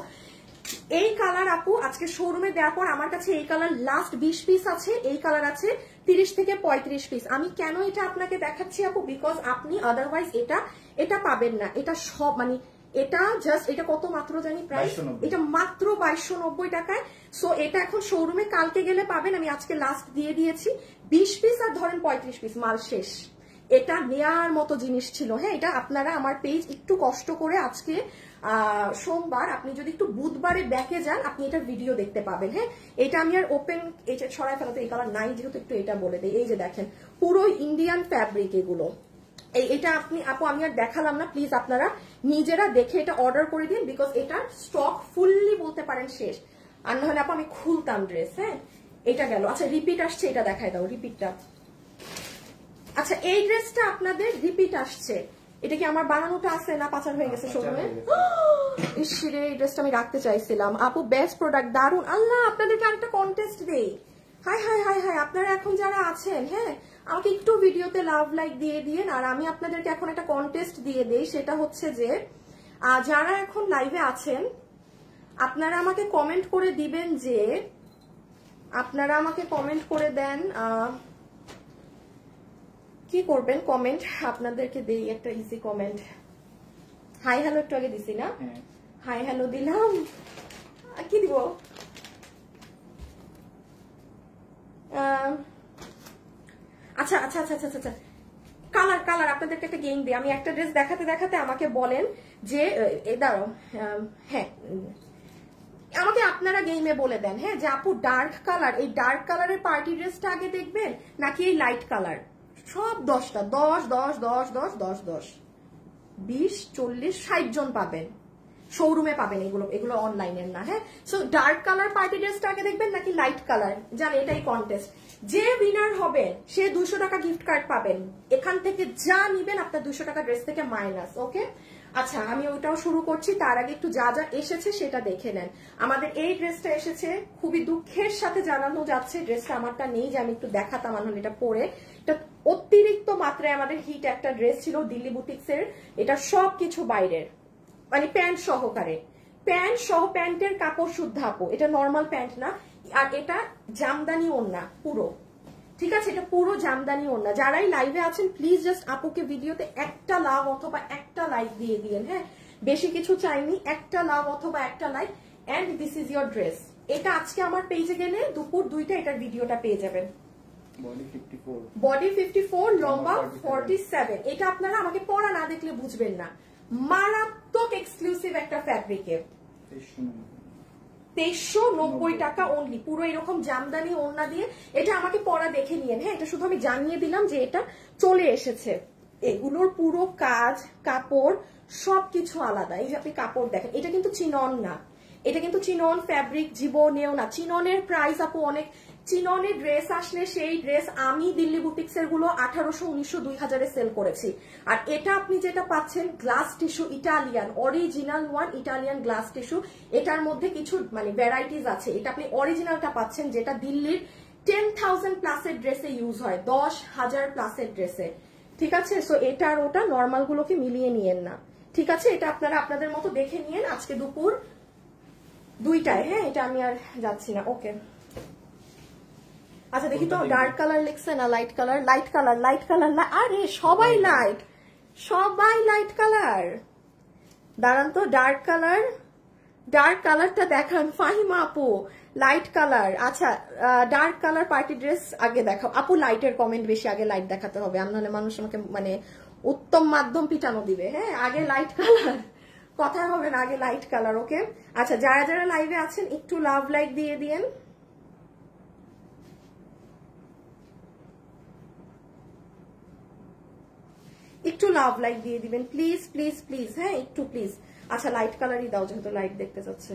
এই কালার আপু আজকে শোরুমে দেওয়ার পর আমার কাছে এই কালার লাস্ট 20 পিস আছে, এই কালার আছে 30 থেকে 35 পিস। আমি কেন এটা আপনাকে দেখাচ্ছি আপু, বিকজ আপনি আদারওয়াইজ এটা পাবেন না। এটা সব মানে এটা জাস্ট, এটা কত মাত্র জানি প্রাইস, এটা মাত্র 2290 টাকায়। সো এটা এখন শোরুমে কালকে গেলে পাবেন, আমি আজকে লাস্ট দিয়ে দিয়েছি। 20 পিস আর ধরেন 35 পিস, মাল শেষ। এটা নেয়ার মতো জিনিস ছিল। হ্যাঁ, এটা আপনারা আমার পেজ একটু কষ্ট করে, আজকে সোমবার, আপনি যদি একটু বুধবারে ব্যাকে যান, আপনি এটা ভিডিও দেখতে পাবেন। হ্যাঁ, এটা আমি আর ওপেন এটা ছড়ায় ফেলাতে এই কালার নাই, যেহেতু একটু এটা বলে দেই। এই যে দেখেন, পুরো ইন্ডিয়ান ফ্যাব্রিক এগুলো। এটা আপু আমি আর দেখালাম না, প্লিজ আপনারা নিজেরা দেখে এটা অর্ডার করে দিন, বিকজ এটার স্টক ফুললি বলতে পারেন শেষ। আর না হলে আপু আমি খুলতাম ড্রেস। হ্যাঁ, এটা গেল। আচ্ছা রিপিট আসছে, এটা দেখায় দাও রিপিটটা। আচ্ছা এই ড্রেসটা আপনাদের রিপিট আসছে, এটা কি আমার বানানোটা আছে না পাচার হয়ে গেছে শোরুমে? ইসরে এই ড্রেসটা আমি রাখতে চাইছিলাম। আপু বেস্ট প্রোডাক্ট, দারুন। আল্লাহ আপনাদেরকে আরেকটা কন্টেস্ট দেই। হাই হাই হাই হাই, আপনারা এখন যারা আছেন, হ্যাঁ আমাকে একটু ভিডিওতে লাভ লাইক দিয়ে দিন। আর আমি আপনাদেরকে এখন একটা কন্টেস্ট দিয়ে দেই, সেটা হচ্ছে যে যারা এখন লাইভে আছেন আপনারা আমাকে কমেন্ট করে দিবেন, যে আপনারা আমাকে কমেন্ট করে দেন কি করবেন কমেন্ট, আপনাদেরকে দেই একটা ইজি কমেন্ট। হাই হ্যালো একটু আগে দিছি না? হাই হ্যালো দিলাম, কি দিব? আচ্ছা আচ্ছা আচ্ছা আচ্ছা আচ্ছা কালার কালার আপনাদেরকে একটা গেম দিই। আমি একটা ড্রেস দেখাতে দেখাতে আমাকে বলেন যে দাঁড়াও, হ্যাঁ আমাকে আপনারা গেমে বলে দেন, হ্যাঁ যে আপু ডার্ক কালার, এই ডার্ক কালারের পার্টি ড্রেসটা আগে দেখবেন নাকি এই লাইট কালার? সব 10টা 10 10 10 10 10 10 20 40 60 জন পাবেন, শোরুমে পাবেন এগুলো, এগুলো অনলাইনের না। হ্যাঁ সো ডার্ক কালার পার্টি ড্রেসটা আগে দেখবেন নাকি লাইট কালার, জান এটাই কন্টেস্ট। যে উইনার হবে সে 200 টাকা গিফট কার্ড পাবেন, এখান থেকে যা নিবেন আপনার 200 টাকা ড্রেস থেকে মাইনাস। ওকে আচ্ছা আমি ওইটাও শুরু করছি, তার আগে একটু যা যা এসেছে সেটা দেখে নেন। আমাদের এই ড্রেসটা এসেছে, খুবই দুঃখের সাথে জানানো যাচ্ছে ড্রেসটা আমারটা নেই, যে আমি একটু দেখাতাম আমার এটা পরে। এটা অতিরিক্ত মাত্রায় আমাদের হিট একটা ড্রেস ছিল দিল্লি বুটিক্সের, এটা সবকিছু বাইরের, মানে প্যান্ট সহকারে, প্যান্ট সহ, প্যান্টের কাপড় শুদ্ধ আপু, এটা নর্মাল প্যান্ট না। আর এটা জামদানি ওড়না পুরো, ঠিক আছে এটা পুরো জামদানি ওড়না। যারাই লাইভে আছেন প্লিজ জাস্ট আপুকে ভিডিওতে একটা লাভ অথবা একটা লাইক দিয়ে দিয়েন, হ্যাঁ বেশি কিছু চাইনি, একটা লাভ অথবা একটা like. And this is your dress. এটা আজকে আমার পেজে গেলে দুপুর 2টা এটার ভিডিওটা পেয়ে যাবেন। বডি 54, লম্বা 47। এটা আপনারা আমাকে পরা না দেখলে বুঝবেন না, মারাত্মক এক্সক্লুসিভ একটা ফ্যাব্রিকের, 2390 টাকা অনলি, পুরো এরকম জামদানি ওড়না দিয়ে। এটা আমাকে পরা দেখে নিয়েন, হ্যাঁ এটা শুধু আমি জানিয়ে দিলাম যে এটা চলে এসেছে। এগুলোর পুরো কাজ কাপড় সবকিছু আলাদা। এই যে আপনি কাপড় দেখেন, এটা কিন্তু চিনন না, এটা কিন্তু চিনন ফ্যাব্রিক জীবনেও না। চিননের প্রাইস আপু অনেক, চিননের ড্রেস আসলে সেই ড্রেস আমি দিল্লি বুটিক্সের গুলো 1800 1900 2000 সেল করেছি। আর এটা আপনি যেটা পাচ্ছেন glass tissue, Italian original one Italian glass tissue, এটার মধ্যে কিছু মানে ভ্যারাইটিস আছে। এটা আপনি অরিজিনালটা পাচ্ছেন যেটা দিল্লির 10,000 প্লাসের ড্রেসে ইউজ হয়, 10,000 প্লাসের ড্রেসে, ঠিক আছে। সো এটা আর ওটা নর্মাল গুলোকে মিলিয়ে নিয়েন না, ঠিক আছে। এটা আপনারা আপনাদের মতো দেখে নিয়েন আজকে দুপুর 2টায়, হ্যাঁ এটা আমি আর যাচ্ছি না। ওকে আচ্ছা দেখি তো ডার্ক কালার লিখছে না light colour? Light colour, light colour না, আরে সবাই লাইট, সবাই লাইট কালার। দাঁড়ান তো ডার্ক কালার, ডার্ক কালারটা দেখান ফাহিমা আপু, লাইট কালার। আচ্ছা ডার্ক কালার পার্টি ড্রেস আগে দেখাও আপু, লাইটের কমেন্ট বেশি, আগে লাইট দেখাতে হবে, আর নাহলে মানুষ আমাকে মানে উত্তম মাধ্যম পিটানো দিবে। হ্যাঁ আগে লাইট কালার, কথা হবে না, আগে লাইট কালার। ওকে আচ্ছা যারা যারা লাইভে আছেন একটু লাভ লাইক দিয়ে দিয়েন। একটু লাভ লাইক দিয়ে দিবেন প্লিজ প্লিজ প্লিজ, হ্যাঁ একটু প্লিজ। আচ্ছা লাইট কালারই দাও যেহেতু লাইট দেখতে চাচ্ছে।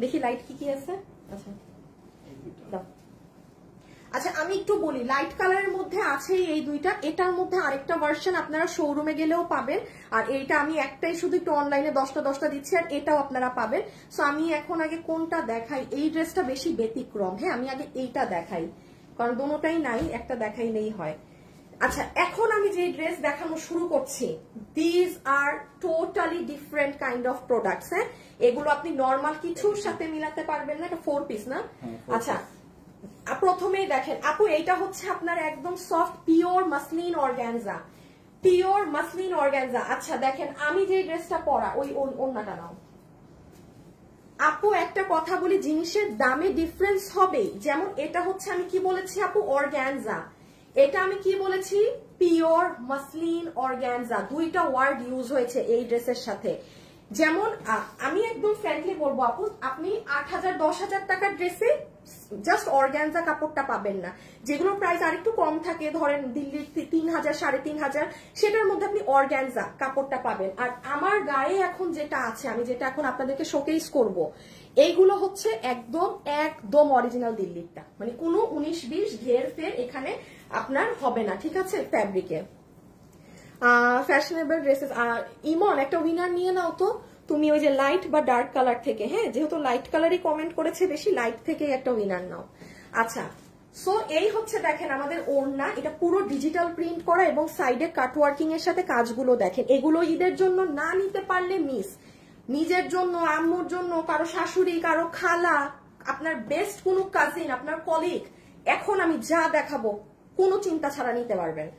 দেখি লাইট কি কি আছে। আচ্ছা দাও। আচ্ছা আমি একটু বলি, লাইট কালারের মধ্যে আছে এই দুইটা, এটার মধ্যে আরেকটা ভার্সন আপনারা শোরুমে গেলেও পাবেন। আর এইটা আমি একটাই শুধু একটু অনলাইনে 10টা দিচ্ছি, আর এটাও আপনারা পাবেন। সো আমি এখন আগে কোনটা দেখাই, এই ড্রেসটা বেশি ব্যতিক্রম, হ্যাঁ আমি আগে এইটা দেখাই, কারণ দুটোটাই নাই, একটা দেখাইলেই হয়। আচ্ছা এখন আমি যে ড্রেস দেখানো শুরু করছি, these are totally different kind of products. হ্যাঁ এগুলো আপনি নর্মাল কিছুর সাথে মিলাতে পারবেন না, এটা 4 পিস না। আচ্ছা প্রথমেই দেখেন আপু, এইটা হচ্ছে আপনার একদম soft pure muslin organza, pure muslin organza. আচ্ছা দেখেন আমি যে ড্রেসটা পরা, ওই ওড়নাটা নাও আপু। একটা কথা বলি, জিনিসের দামে ডিফারেন্স হবে। যেমন এটা হচ্ছে আমি কি বলেছি আপু, অর্গানজা, এটা আমি কি বলেছি পিওর মাসলিন অর্গানজা, দুইটা ওয়ার্ড ইউজ হয়েছে এই ড্রেসের সাথে। যেমন আমি একদম ফ্র্যাঙ্কলি বলবো আপু, আপনি 8,000 10,000 টাকার ড্রেসে জাস্ট অর্গানজা কাপড়টা পাবেন না। যেগুলোর প্রাইস আরেকটু কম থাকে, ধরেন দিল্লির 3,000 3,500, সেটার মধ্যে আপনি অর্গানজা কাপড়টা পাবেন। আর আমার গায়ে এখন যেটা আছে, আমি যেটা এখন আপনাদেরকে শোকেস করব, এইগুলো হচ্ছে একদম একদম অরিজিনাল দিল্লিরটা, মানে কোনো 19-20 ঘের ফের এখানে আপনার হবে না, ঠিক আছে? ফ্যাব্রিকে ফ্যাশনেবল ড্রেসেস। ইমন একটা উইনার নিয়ে নাও তো তুমি, ওই যে লাইট বা ডার্ক কালার থেকে। হ্যাঁ, যেহেতু লাইট কালারই কমেন্ট করেছে বেশি, লাইট থেকে একটা উইনার নাও। আচ্ছা, সো এই হচ্ছে দেখেন আমাদের ওড়না, এটা পুরো ডিজিটাল প্রিন্ট করা এবং সাইডে কাটওয়ার্কিং এর সাথে কাজগুলো দেখেন। এগুলো ঈদের জন্য না নিতে পারলে মিস, নিজের জন্য, আম্মুর জন্য, কারো শাশুড়ি, কারো খালা, আপনার বেস্ট কোনো কাজিন, আপনার কলিগ, এখন আমি যা দেখাবো কোনো চিন্তা ছাড়া নিতে পারবেন।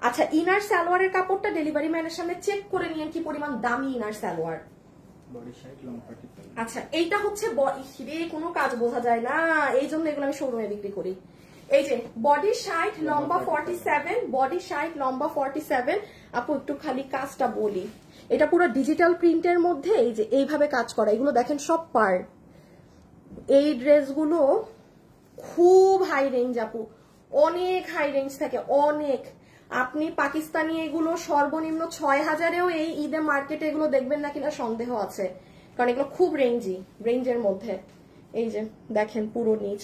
আচ্ছা, ইনার সালোয়ারের কাপড়টা ডেলিভারি ম্যানের সামনে চেক করে নিয়েন কি পরিমাণ দামি ইনার সালোয়ার। আচ্ছা, এইটা হচ্ছে কোনো কাজ বোঝা যায় না, এই জন্য এগুলো আমি শোরুমে বিক্রি করি। এই যে বডি 60 লম্বা 47, বডি 60 লম্বা 47। আপু একটু খালি কাজটা বলি, এটা পুরো ডিজিটাল প্রিন্টের মধ্যে এই যে এইভাবে কাজ করা, এগুলো দেখেন সব পার্ট। এই ড্রেসগুলো খুব হাই রেঞ্জ আপু, অনেক হাই রেঞ্জ থাকে, অনেক। আপনি পাকিস্তানি এগুলো সর্বনিম্ন 6,000-এও এই ঈদে মার্কেটে এগুলো দেখবেন না কিনা সন্দেহ আছে, কারণ এগুলো খুব রেঞ্জের মধ্যে। এই যে দেখেন পুরো নিচ,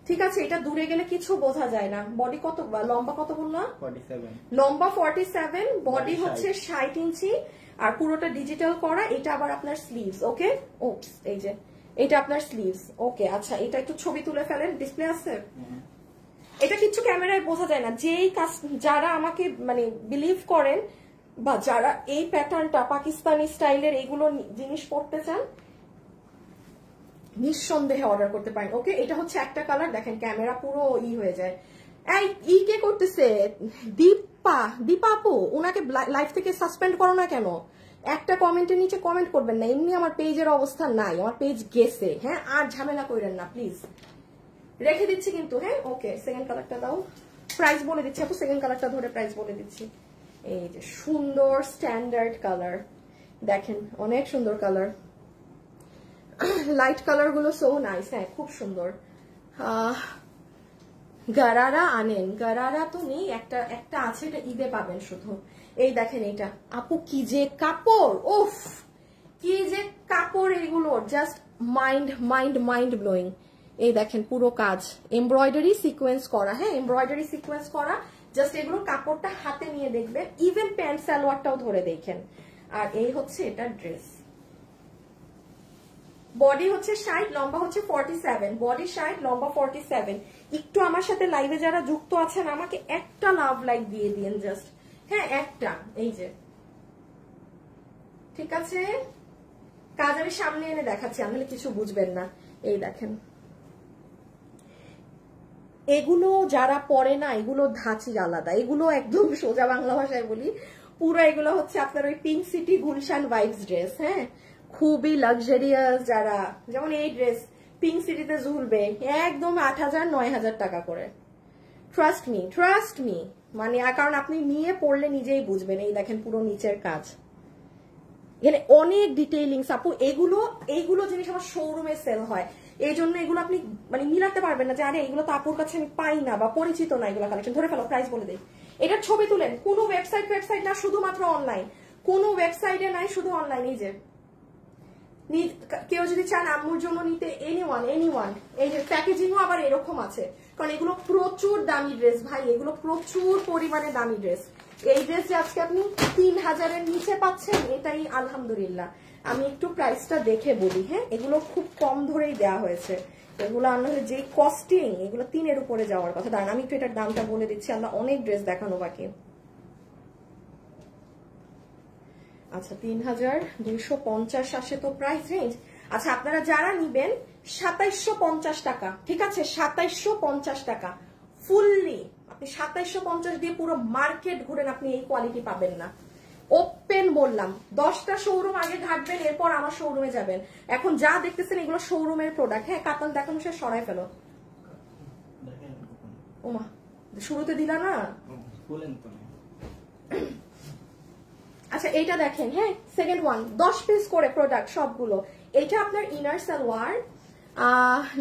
ঠিক আছে? এটা দূরে গেলে কিছু বোঝা যায় না। বডি কত, লম্বা কত বললাম? 47, লম্বা 47, বডি হচ্ছে 60 ইঞ্চি, আর পুরোটা ডিজিটাল করা। এটা আবার আপনার স্লিভস, ওকে? ওপস, এই যে এটা আপনার স্লিভস, ওকে। আচ্ছা, এটা একটু ছবি তুলে ফেলেন, ডিসপ্লে আছে? এটা কিছু ক্যামেরায় বোঝা যায় না। যেই যারা আমাকে মানে বিলিভ করেন বা যারা এই প্যাটার্নটা পাকিস্তানি স্টাইলের এইগুলো জিনিস পড়তে চান, নিঃসন্দেহে অর্ডার করতে পারেন, ওকে? এটা হচ্ছে একটা কালার, দেখেন ক্যামেরা পুরো হয়ে যায়। এই কে করতেছে? দীপা আপু, ওনাকে লাইভ থেকে সাসপেন্ড করো না কেন? একটা কমেন্টের নিচে কমেন্ট করবেন না, এমনি আমার পেজের অবস্থা নাই, আমার পেজ গেছে। হ্যাঁ, আর ঝামেলা করেন না প্লিজ, রেখে দিচ্ছি কিন্তু। হ্যাঁ, ওকে, সেকেন্ড কালারটা দাও, প্রাইস বলে দিচ্ছি আপু, সেকেন্ড কালারটা ধরে প্রাইস বলে দিচ্ছি। এই যে সুন্দর স্ট্যান্ডার্ড কালার, দেখেন অনেক সুন্দর কালার, লাইট কালার গুলো সো নাইস। হ্যাঁ, খুব সুন্দর। গারারা আনেন, গারারা তো নেই, একটা আছে, এটা ঈদে পাবেন শুধু। এই দেখেন এটা আপু, কি যে কাপড়, উফ কি যে কাপড় এগুলো, জাস্ট মাইন্ড ব্লোয়িং। এই দেখেন পুরো কাজ এমব্রয়ডারি সিকোয়েন্স করা। হ্যাঁ, এমব্রয়ডারি সিকোয়েন্স করা, জাস্ট এগুলো কাপড়টা হাতে নিয়ে দেখবেন, ইভেন প্যান্ট সালোয়ারটাও ধরে দেখেন। আর এই হচ্ছে এটা ড্রেস, বডি হচ্ছে 60, লম্বা হচ্ছে 47, বডি 60, লম্বা 47। একটু আমার সাথে লাইভে যারা যুক্ত আছেন আমাকে একটা লাভ লাইক দিয়ে দিন জাস্ট। হ্যাঁ, একটা, এই যে, ঠিক আছে? কাজ আমি সামনে এনে দেখাচ্ছি, আমি কিছু বুঝবেন না। এই দেখেন, এগুলো যারা পরে না, এগুলো ধাঁচি আলাদা, এগুলো একদম সোজা বাংলা ভাষায় বলি, পুরো এগুলো হচ্ছে আপনার ওই pink city Gulshan vibes dress. হ্যাঁ, খুবই লাক্সারিয়াস। যারা যেমন এই ড্রেস পিঙ্ক সিটিতে ঝুলবে একদম 8,000 9,000 টাকা করে। ট্রাস্ট মি, মানে কারণ আপনি নিয়ে পড়লে নিজেই বুঝবেন। এই দেখেন পুরো নিচের কাজ, এখানে অনেক ডিটেইলিংস আপু। এইগুলো জিনিস আমার শোরুমে সেল হয়, এই জন্য এগুলো আপনি মানে মিলাতে পারবেন না যে আরে এগুলো তো আপুর কাছে আমি পাই না বা পরিচিত না এগুলো কালেকশন। ধরে ফেলো, প্রাইস বলে দেই। এটার ছবি তুলেন, কোনো ওয়েবসাইট না, শুধুমাত্র অনলাইন, কোনো ওয়েবসাইটে নাই, শুধু অনলাইন। এই যে কেউ যদি চান আম্মুর জন্য নিতে, এনিওয়ান। এই যে প্যাকেজিংও আবার এরকম আছে, কারণ এগুলো প্রচুর দামি ড্রেস ভাই, এগুলো প্রচুর পরিমাণে দামি ড্রেস। এই ড্রেস যে আজকে আপনি 3,000-এর নিচে পাচ্ছেন, এটাই আলহামদুলিল্লাহ। আমি একটু প্রাইসটা দেখে বলি। হ্যাঁ, এগুলো খুব কম ধরেই দেওয়া হয়েছে, এগুলো আনলে যে কস্টিং, এগুলো 3-এর উপরে যাওয়ার কথা। দাঁড়ান আমি একটু এটার দামটা বলে দিচ্ছি, আমরা অনেক ড্রেস দেখানো বাকি। আচ্ছা, 3,250 আসে তো প্রাইস রেঞ্জ। আচ্ছা, আপনারা যারা নিবেন 2,750 টাকা, ঠিক আছে? 2,750 টাকা ফুললি, আপনি 2,750 দিয়ে পুরো মার্কেট ঘুরেন, আপনি এই কোয়ালিটি পাবেন না। ওপেন বললাম, 10টা শোরুম আগে ঘাটবেন, এরপর আমার শোরুমে যাবেন। এখন যা দেখতেছেন এগুলো শোরুমের প্রোডাক্ট। হ্যাঁ, কাতান দেখানো সে সরাই ফেলো। ওমা, শুরুতে দিলা না। আচ্ছা এইটা দেখেন, হ্যাঁ সেকেন্ড ওয়ান, 10 পিস করে প্রোডাক্ট সবগুলো। এটা আপনার ইনার সালোয়ার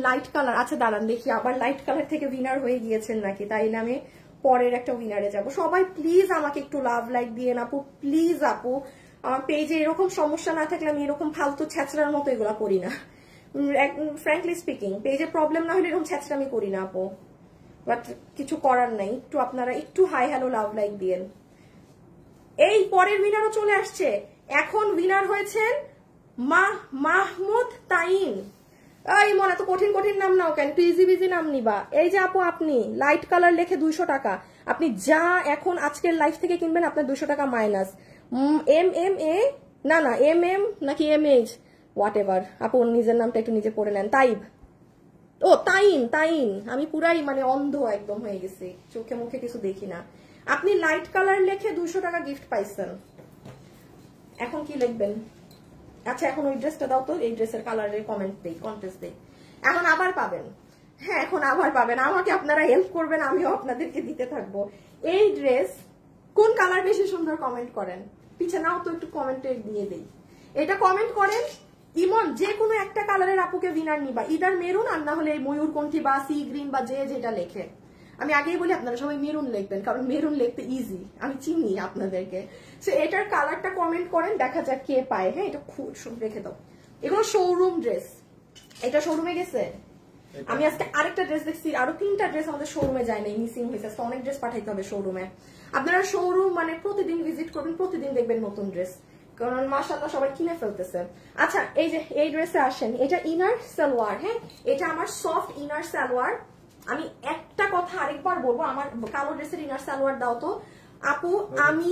লাইট কালার। আচ্ছা দাঁড়ান দেখি আবার লাইট কালার থেকে উইনার হয়ে গিয়েছেন নাকি, তাই না আমি পরের একটা উইনারে যাব। সবাই প্লিজ আমাকে একটু লাভ লাইক দিয়ে আপু, প্লিজ আপু। আমার পেজে এরকম সমস্যা না থাকলে আমি এরকম ফালতু ছ্যাচড়ার মতো এগুলা করি না, ফ্র্যাঙ্কলি স্পিকিং। পেজে প্রবলেম না হলে এরকম ছ্যাচড়া আমি করি না আপু, বাট কিছু করার নাই। একটু আপনারা একটু হাই হ্যালো লাভ লাইক দিয়েন। এই পরের উইনারও চলে আসছে। এখন উইনার হয়েছেন মাহমুদ তাইন। এই মনে তো কঠিন কঠিন নাম নাও কেন, একটু ইজি বিজি নাম নিবা। এই যে আপু আপনি লাইট কালার লিখে 200 টাকা, আপনি যা এখন আজকের লাইফ থেকে কিনবেন আপনার 200 টাকা মাইনাস। MMA না না MM নাকি MH হোয়াট এভার, আপু নিজের নামটা একটু নিজে পড়ে নেন। তাইব, ও তাইন তাইন, আমি পুরাই মানে অন্ধ একদম হয়ে গেছি, চোখে মুখে কিছু দেখি না। আপনি লাইট কালার লিখে 200 টাকা গিফট পাইছেন। এখন কি লিখবেন? আচ্ছা এখন ওই ড্রেসটা দাও তো, এই ড্রেসের কালারের কমেন্ট দেই, কন্টেস্ট দেই। এখন আবার পাবেন, হ্যাঁ এখন আবার পাবেন। আমাকে আপনারা হেল্প করবেন, আমিও আপনাদেরকে দিতে থাকবো। এই ড্রেস কোন কালার বেশি সুন্দর কমেন্ট করেন, পিছে নাও তো একটু কমেন্টে দিয়ে দেই। এটা কমেন্ট করেন ইমন, যে কোনো একটা কালারের আপুকে উইনার নিবা, ইদার মেরুন আর না হলে ময়ূরকণ্ঠী বা সি গ্রিন বা যে যেটা লেখে। আমি আগেই বলি আপনারা সবাই মেরুন লিখবেন, কারণ মেরুন লিখতে ইজি, আমি চিনি আপনাদেরকে। সো এটার কালারটা কমেন্ট করেন, দেখা যাক কে পায়। হ্যাঁ এটা খুব রেখে দাও। এগুলো শোরুম ড্রেস, এটা শোরুমে গেছে। আমি আজকে আরেকটা ড্রেস দেখছি, আরো 3টা ড্রেস আমাদের শোরুমে যায় নাই, মিসিং হয়েছে। অনেক ড্রেস পাঠাইতে হবে শোরুমে। আপনারা শোরুম মানে প্রতিদিন ভিজিট করবেন, প্রতিদিন দেখবেন নতুন ড্রেস, কারণ মাশাআল্লাহ সবাই কিনে ফেলতেছে। আচ্ছা এই যে এই ড্রেসে আসেন, এটা ইনার সালোয়ার। হ্যাঁ এটা আমার সফট ইনার সালোয়ার। আমি একটা কথা আরেকবার বলবো, আমার কালো ড্রেসের ইনার সালোয়ার দাও তো আপু। আমি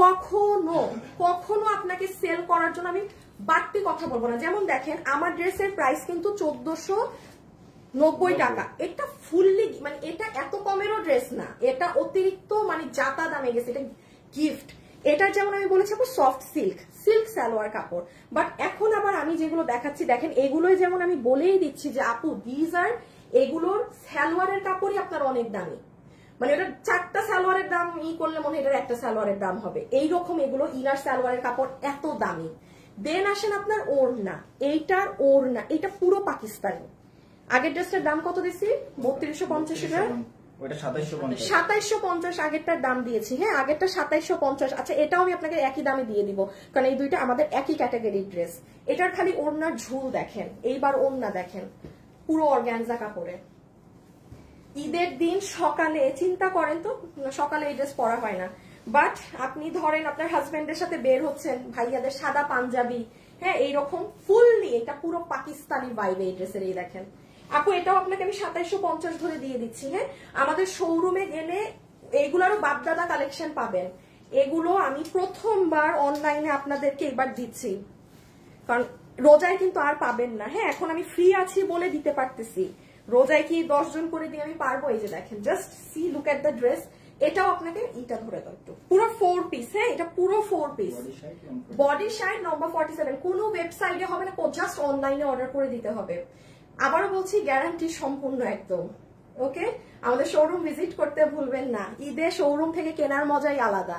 কখনো কখনো আপনাকে সেল করার জন্য আমি বাড়তি কথা বলবো না। যেমন দেখেন আমার ড্রেসের প্রাইস কিন্তু 1490 টাকা। এটা ফুললি মানে এটা এত কমেরও ড্রেস না, এটা অতিরিক্ত মানে জাতা দামে গেছে, এটা গিফট। এটা যেমন আমি বলেছি আপু সফট সিল্ক সালোয়ার কাপড়। বাট এখন আবার আমি যেগুলো দেখাচ্ছি দেখেন, এগুলোই যেমন আমি বলেই দিচ্ছি যে আপু দিজ আর এগুলোর সালোয়ারের কাপড়ই আপনার অনেক দামি, মানে এটা 4টা সালোয়ারের দাম করলে মনে হয় এটার একটা সালোয়ারের দাম হবে, এইরকম এগুলো ইনার সালোয়ারের কাপড় এত দামি। দেন আসেন আপনার ওড়না, এইটার ওড়না এটা পুরো পাকিস্তানি। আগের ড্রেসটার দাম কত দিছি? 3250 টাকা, 2750 আগেরটার দাম দিয়েছি। হ্যাঁ আগেরটা 2750। আচ্ছা এটাও আমি আপনাকে একই দামে দিয়ে দিব, কারণ এই দুইটা আমাদের একই ক্যাটাগরির ড্রেস। এটার খালি ওড়নার ঝুল দেখেন, এইবার ওড়না দেখেন পুরো অর্গানজা কাপড়ে। ঈদের দিন সকালে চিন্তা করেন তো, সকালে এই ড্রেস পরা হয় না, বাট আপনি ধরেন আপনার হাজবেন্ডের সাথে বের হচ্ছেন, ভাইয়াদের সাদা পাঞ্জাবি, হ্যাঁ এইরকম ফুললি এটা পুরো পাকিস্তানি ভাইবে এই ড্রেসের। এই দেখেন আপু এটাও আপনাকে আমি 2750 ধরে দিয়ে দিচ্ছি। হ্যাঁ আমাদের শোরুমে গেলে এগুলোরও বাপদাদা কালেকশন পাবেন। এগুলো আমি প্রথমবার অনলাইনে আপনাদেরকে এবার দিচ্ছি, কারণ রোজায় কিন্তু আর পাবেন না। হ্যাঁ এখন আমি ফ্রি আছি বলে দিতে পারতেছি, রোজায় কি 10 জন করে দিয়ে আমি পারবো? এই যে দেখেন just see look at the dress. এটাও আপনাকে এটা ধরে দাও একটু, পুরো 4 পিস। হ্যাঁ এটা পুরো 4 পিস, বডি সাইজ নম্বর 47। কোনো ওয়েবসাইটে হবে না, জাস্ট অনলাইনে অর্ডার করে দিতে হবে। আবারও বলছি গ্যারান্টি সম্পূর্ণ একদম। ওকে আমাদের শোরুম ভিজিট করতে ভুলবেন না, ঈদে শোরুম থেকে কেনার মজাই আলাদা।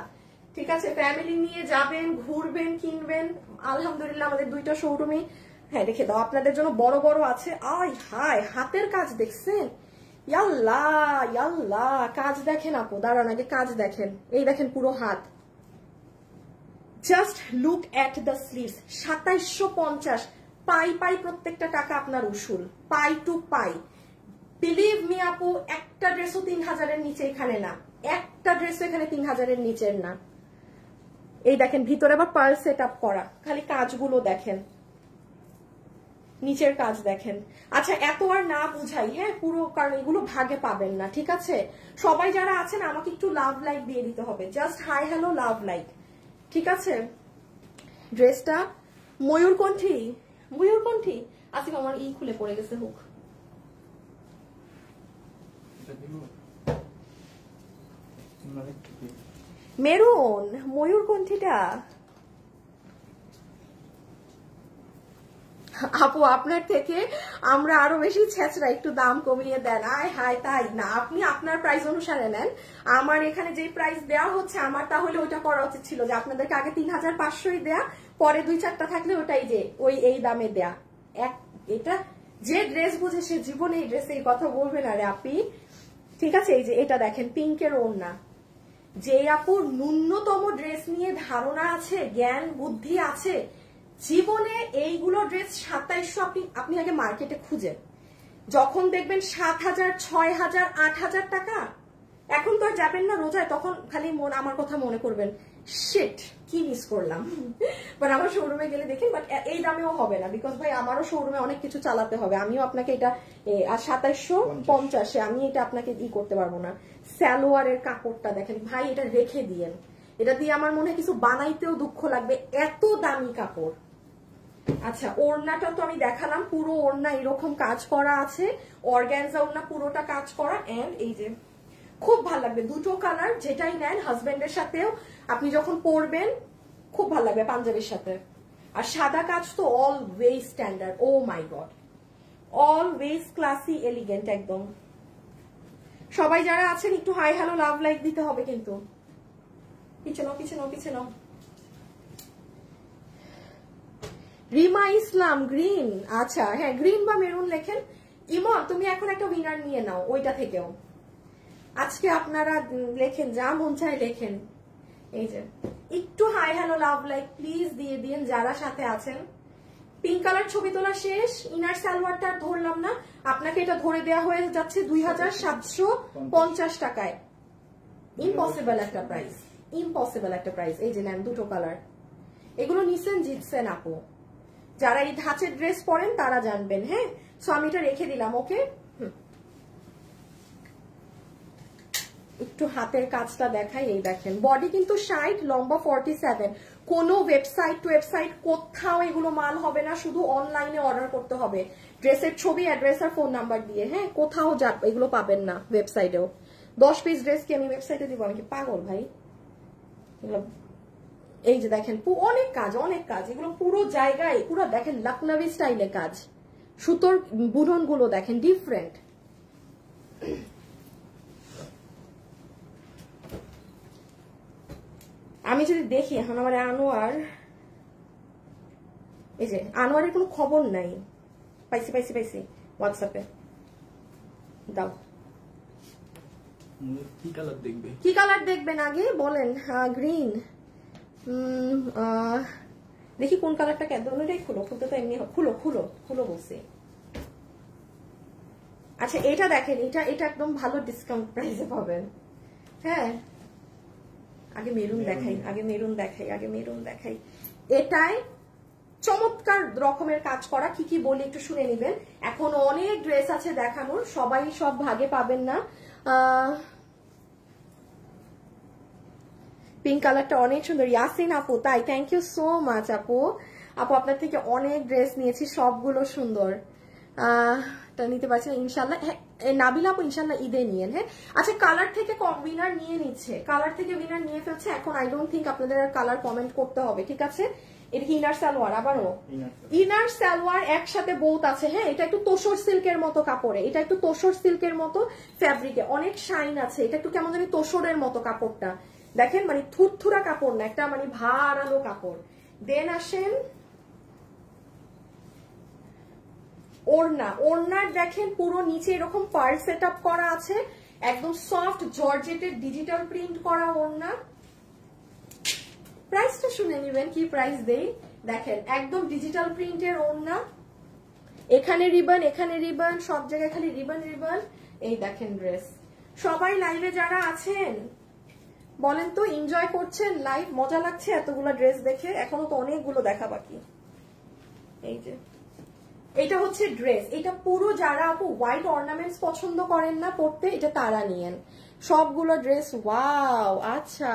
ঠিক আছে ফ্যামিলি নিয়ে যাবেন, ঘুরবেন, কিনবেন। আলহামদুলিল্লাহ আমাদের 2টা শোরুমই, হ্যাঁ রেখে দাও আপনাদের জন্য বড় বড় আছে। আয় হায় হাতের কাজ দেখছেন, ইয়াল্লা ইয়াল্লা কাজ দেখেন আপু, দাঁড়ান আগে কাজ দেখেন। এই দেখেন পুরো হাত, just look at the sleeves. 2750 পাই পাই প্রত্যেকটা টাকা আপনার উসুল, পাই টু পাই। বিলিভ মি আপু একটা ড্রেসও 3000-এর নিচে এখানে না, একটা ড্রেসও এখানে 3000-এর নিচের না। এই দেখেন ভিতরে আবার পার্ল সেট আপ করা, খালি কাজগুলো দেখেন, নিচের কাজ দেখেন। আচ্ছা এত আর না বুঝাই, হ্যাঁ পুরো, কারণ এগুলো ভাগে পাবেন না। ঠিক আছে সবাই যারা আছেন আমাকে একটু লাভ লাইক দিয়ে দিতে হবে, just hi hello love like. ঠিক আছে ড্রেসটা ময়ূরকণ্ঠী, ময়ূরকণ্ঠী আজকে আমার খুলে পড়ে গেছে হুক। মেরুন ময়ূরকণ্ঠীটা আপু আপনার থেকে আমরা আরো বেশি ছেঁচড়া, একটু দাম কমিয়ে দেন। আয় হায়, তাই না? আপনি আপনার প্রাইস অনুসারে নেন। আমার এখানে যে প্রাইস দেওয়া হচ্ছে আমার তাহলে ওইটা করা উচিত ছিল যে আপনাদেরকে আগে 3500 দেয়া, পরে 2-4টা থাকলে ওটাই যে ওই এই দামে দেয়া। এটা যে ড্রেস বুঝে সে জীবনে এই ড্রেসে এই কথা বলবে না রে আপি। ঠিক আছে, এই যে এটা দেখেন পিঙ্কের ওড়না। যে আপুর ন্যূনতম ড্রেস নিয়ে ধারণা আছে, জ্ঞান বুদ্ধি আছে, জীবনে এইগুলো ড্রেস 2700 আপনি আগে মার্কেটে খুঁজেন, যখন দেখবেন 7000, 6000, 8000 টাকা। এখন তো আর যাবেন না রোজায়, তখন খালি আমার কথা মনে করবেন, শিট কি মিস করলাম। বাট আমার শোরুমে গেলে দেখেন, বাট এই দামেও হবে না, বিকজ ভাই আমারও শোরুমে অনেক কিছু চালাতে হবে। আমিও আপনাকে এটা 2750 আমি এটা আপনাকে করতে পারবো না। সালোয়ারের কাপড়টা দেখেন ভাই, এটা রেখে দিয়েন, এটা দিয়ে আমার মনে হয় কিছু বানাইতেও দুঃখ লাগবে, এত দামি কাপড়। আচ্ছা, ওড়নাটা তো আমি দেখালাম, পুরো ওড়না এরকম কাজ করা আছে, অর্গানজা ওড়না পুরোটা কাজ করা। এন্ড এই যে খুব ভালো লাগবে, দুটো কালার, যেটাই নেন হাজবেন্ডের সাথেও আপনি যখন পরবেন খুব ভালো লাগবে পাঞ্জাবির সাথে। আর সাদা কাজ তো অলওয়েজ স্ট্যান্ডার্ড, ও মাই গড, অলওয়েজ ক্লাসি এলিগেন্ট একদম। সবাই যারা আছেন একটু হাই হ্যালো লাভ লাইক দিতে হবে কিন্তু। পিছনো পিছনো পিছনো। রিমা ইসলাম গ্রিন, আচ্ছা হ্যাঁ গ্রিন বা মেরুন লেখেন। ইমন তুমি এখন একটা উইনার নিয়ে নাও ওইটা থেকেও, আজকে আপনারা লেখেন যা মন চায় লেখেন। এই যে একটু hi hello love like please দিয়ে দিন যারা সাথে আছেন। পিঙ্ক কালার ছবি তোলা শেষ, ইনার সালোয়ারটা ধরলাম না, আপনাকে এটা ধরে দেওয়া হয়ে যাচ্ছে 2750 টাকায়। ইম্পসিবল একটা প্রাইস, ইম্পসিবল একটা প্রাইস। এই যে নেন দুটো কালার, এগুলো নিছেন জিতছেন আপু। যারা এই ধাঁচের ড্রেস পরেন তারা জানবেন। হ্যাঁ, সো আমি এটা রেখে দিলাম। ওকে, একটু হাতের কাজটা দেখাই। এই দেখেন বডি কিন্তু 60, লম্বা 47। কোনো ওয়েবসাইট টু ওয়েবসাইট কোথাও এগুলো মাল হবে না, শুধু অনলাইনে অর্ডার করতে হবে ড্রেসের ছবি, অ্যাড্রেস আর ফোন নাম্বার দিয়ে। হ্যাঁ, কোথাও এগুলো পাবেন না ওয়েবসাইটেও। 10 পিস ড্রেস কি আমি ওয়েবসাইটে দিব? আমি কি পাগল ভাই? এই যে দেখেন অনেক কাজ, অনেক কাজ, এগুলো পুরো জায়গায় পুরো দেখেন লখনভি স্টাইলে কাজ। সুতোর বুনন গুলো দেখেন ডিফারেন্ট। আমি যদি দেখি এখন আমার আনোয়ার, এই যে আনোয়ারের কোনো খবর নাই। পাইছি পাইছি পাইছি হোয়াটসঅ্যাপে দাও। কি কালার দেখবে? কি কালার দেখবেন আগে বলেন? গ্রিন, দেখি কোন কালারটা কেমন। এটাই খুলো, খুলতে তো এমনি খুলো খুলো খুলো বলছি। আচ্ছা এটা দেখেন, এটা এটা একদম ভালো ডিসকাউন্ট প্রাইসে পাবেন। হ্যাঁ, আগে মেরুন দেখাই, আগে মেরুন দেখাই, আগে মেরুন দেখাই। এটাই চমৎকার রকমের কাজ করা। কি কি বলি একটু শুনে নিবেন। এখন অনেক ড্রেস আছে দেখানোর, সবাই সব ভাগে পাবেন না। পিঙ্ক কালারটা অনেক সুন্দর। ইয়াসিন আপু, তাই থ্যাংক ইউ সো মাচ আপু। আপু আপনার থেকে অনেক ড্রেস নিয়েছি, সবগুলো সুন্দর। নিতে পারছেন ইনশাল্লাহ। হ্যাঁ, নাবিলা আপু ইনশাল্লাহ ঈদে নিয়েন। হ্যাঁ, আচ্ছা কালার থেকে উইনার নিয়ে নিচ্ছে, কালার থেকে উইনার নিয়ে ফেলছে। এখন আই ডোন্ট থিঙ্ক আপনাদের আর কালার কমেন্ট করতে হবে। ঠিক আছে, এটা কি ইনার সালোয়ার? আবারও ইনার সালোয়ার একসাথে বোথ আছে। হ্যাঁ, এটা একটু তোসর সিল্কের মতো কাপড়ে, এটা একটু তোসর সিল্কের মতো ফ্যাব্রিকে, অনেক শাইন আছে। এটা একটু কেমন জানি তোসরের মতো কাপড়টা দেখেন, মানে থুরথুরা কাপড় না, একটা মানে ভারালো কাপড়। দেন আসেন ওড়না। ওড়নার দেখেন পুরো নিচে এরকম পার্ল সেট আপ করা আছে, একদম সফট জর্জেটের ডিজিটাল প্রিন্ট করা ওড়না। প্রাইসটা শুনে নিবেন কি প্রাইস দেই। দেখেন একদম ডিজিটাল প্রিন্টের ওড়না, এখানে রিবন, এখানে রিবন, সব জায়গায় খালি রিবন রিবন। এই দেখেন ড্রেস। সবাই লাইভে যারা আছেন বলেন তো এনজয় করছেন লাইভ? মজা লাগছে এতগুলো ড্রেস দেখে? এখনো তো অনেকগুলো দেখা বাকি। এই যে এটা হচ্ছে ড্রেস, এটা পুরো যারা আপু হোয়াইট অর্নামেন্টস পছন্দ করেন না পরতে, এটা তারা নিয়েন সবগুলো ড্রেস। ওয়াও, আচ্ছা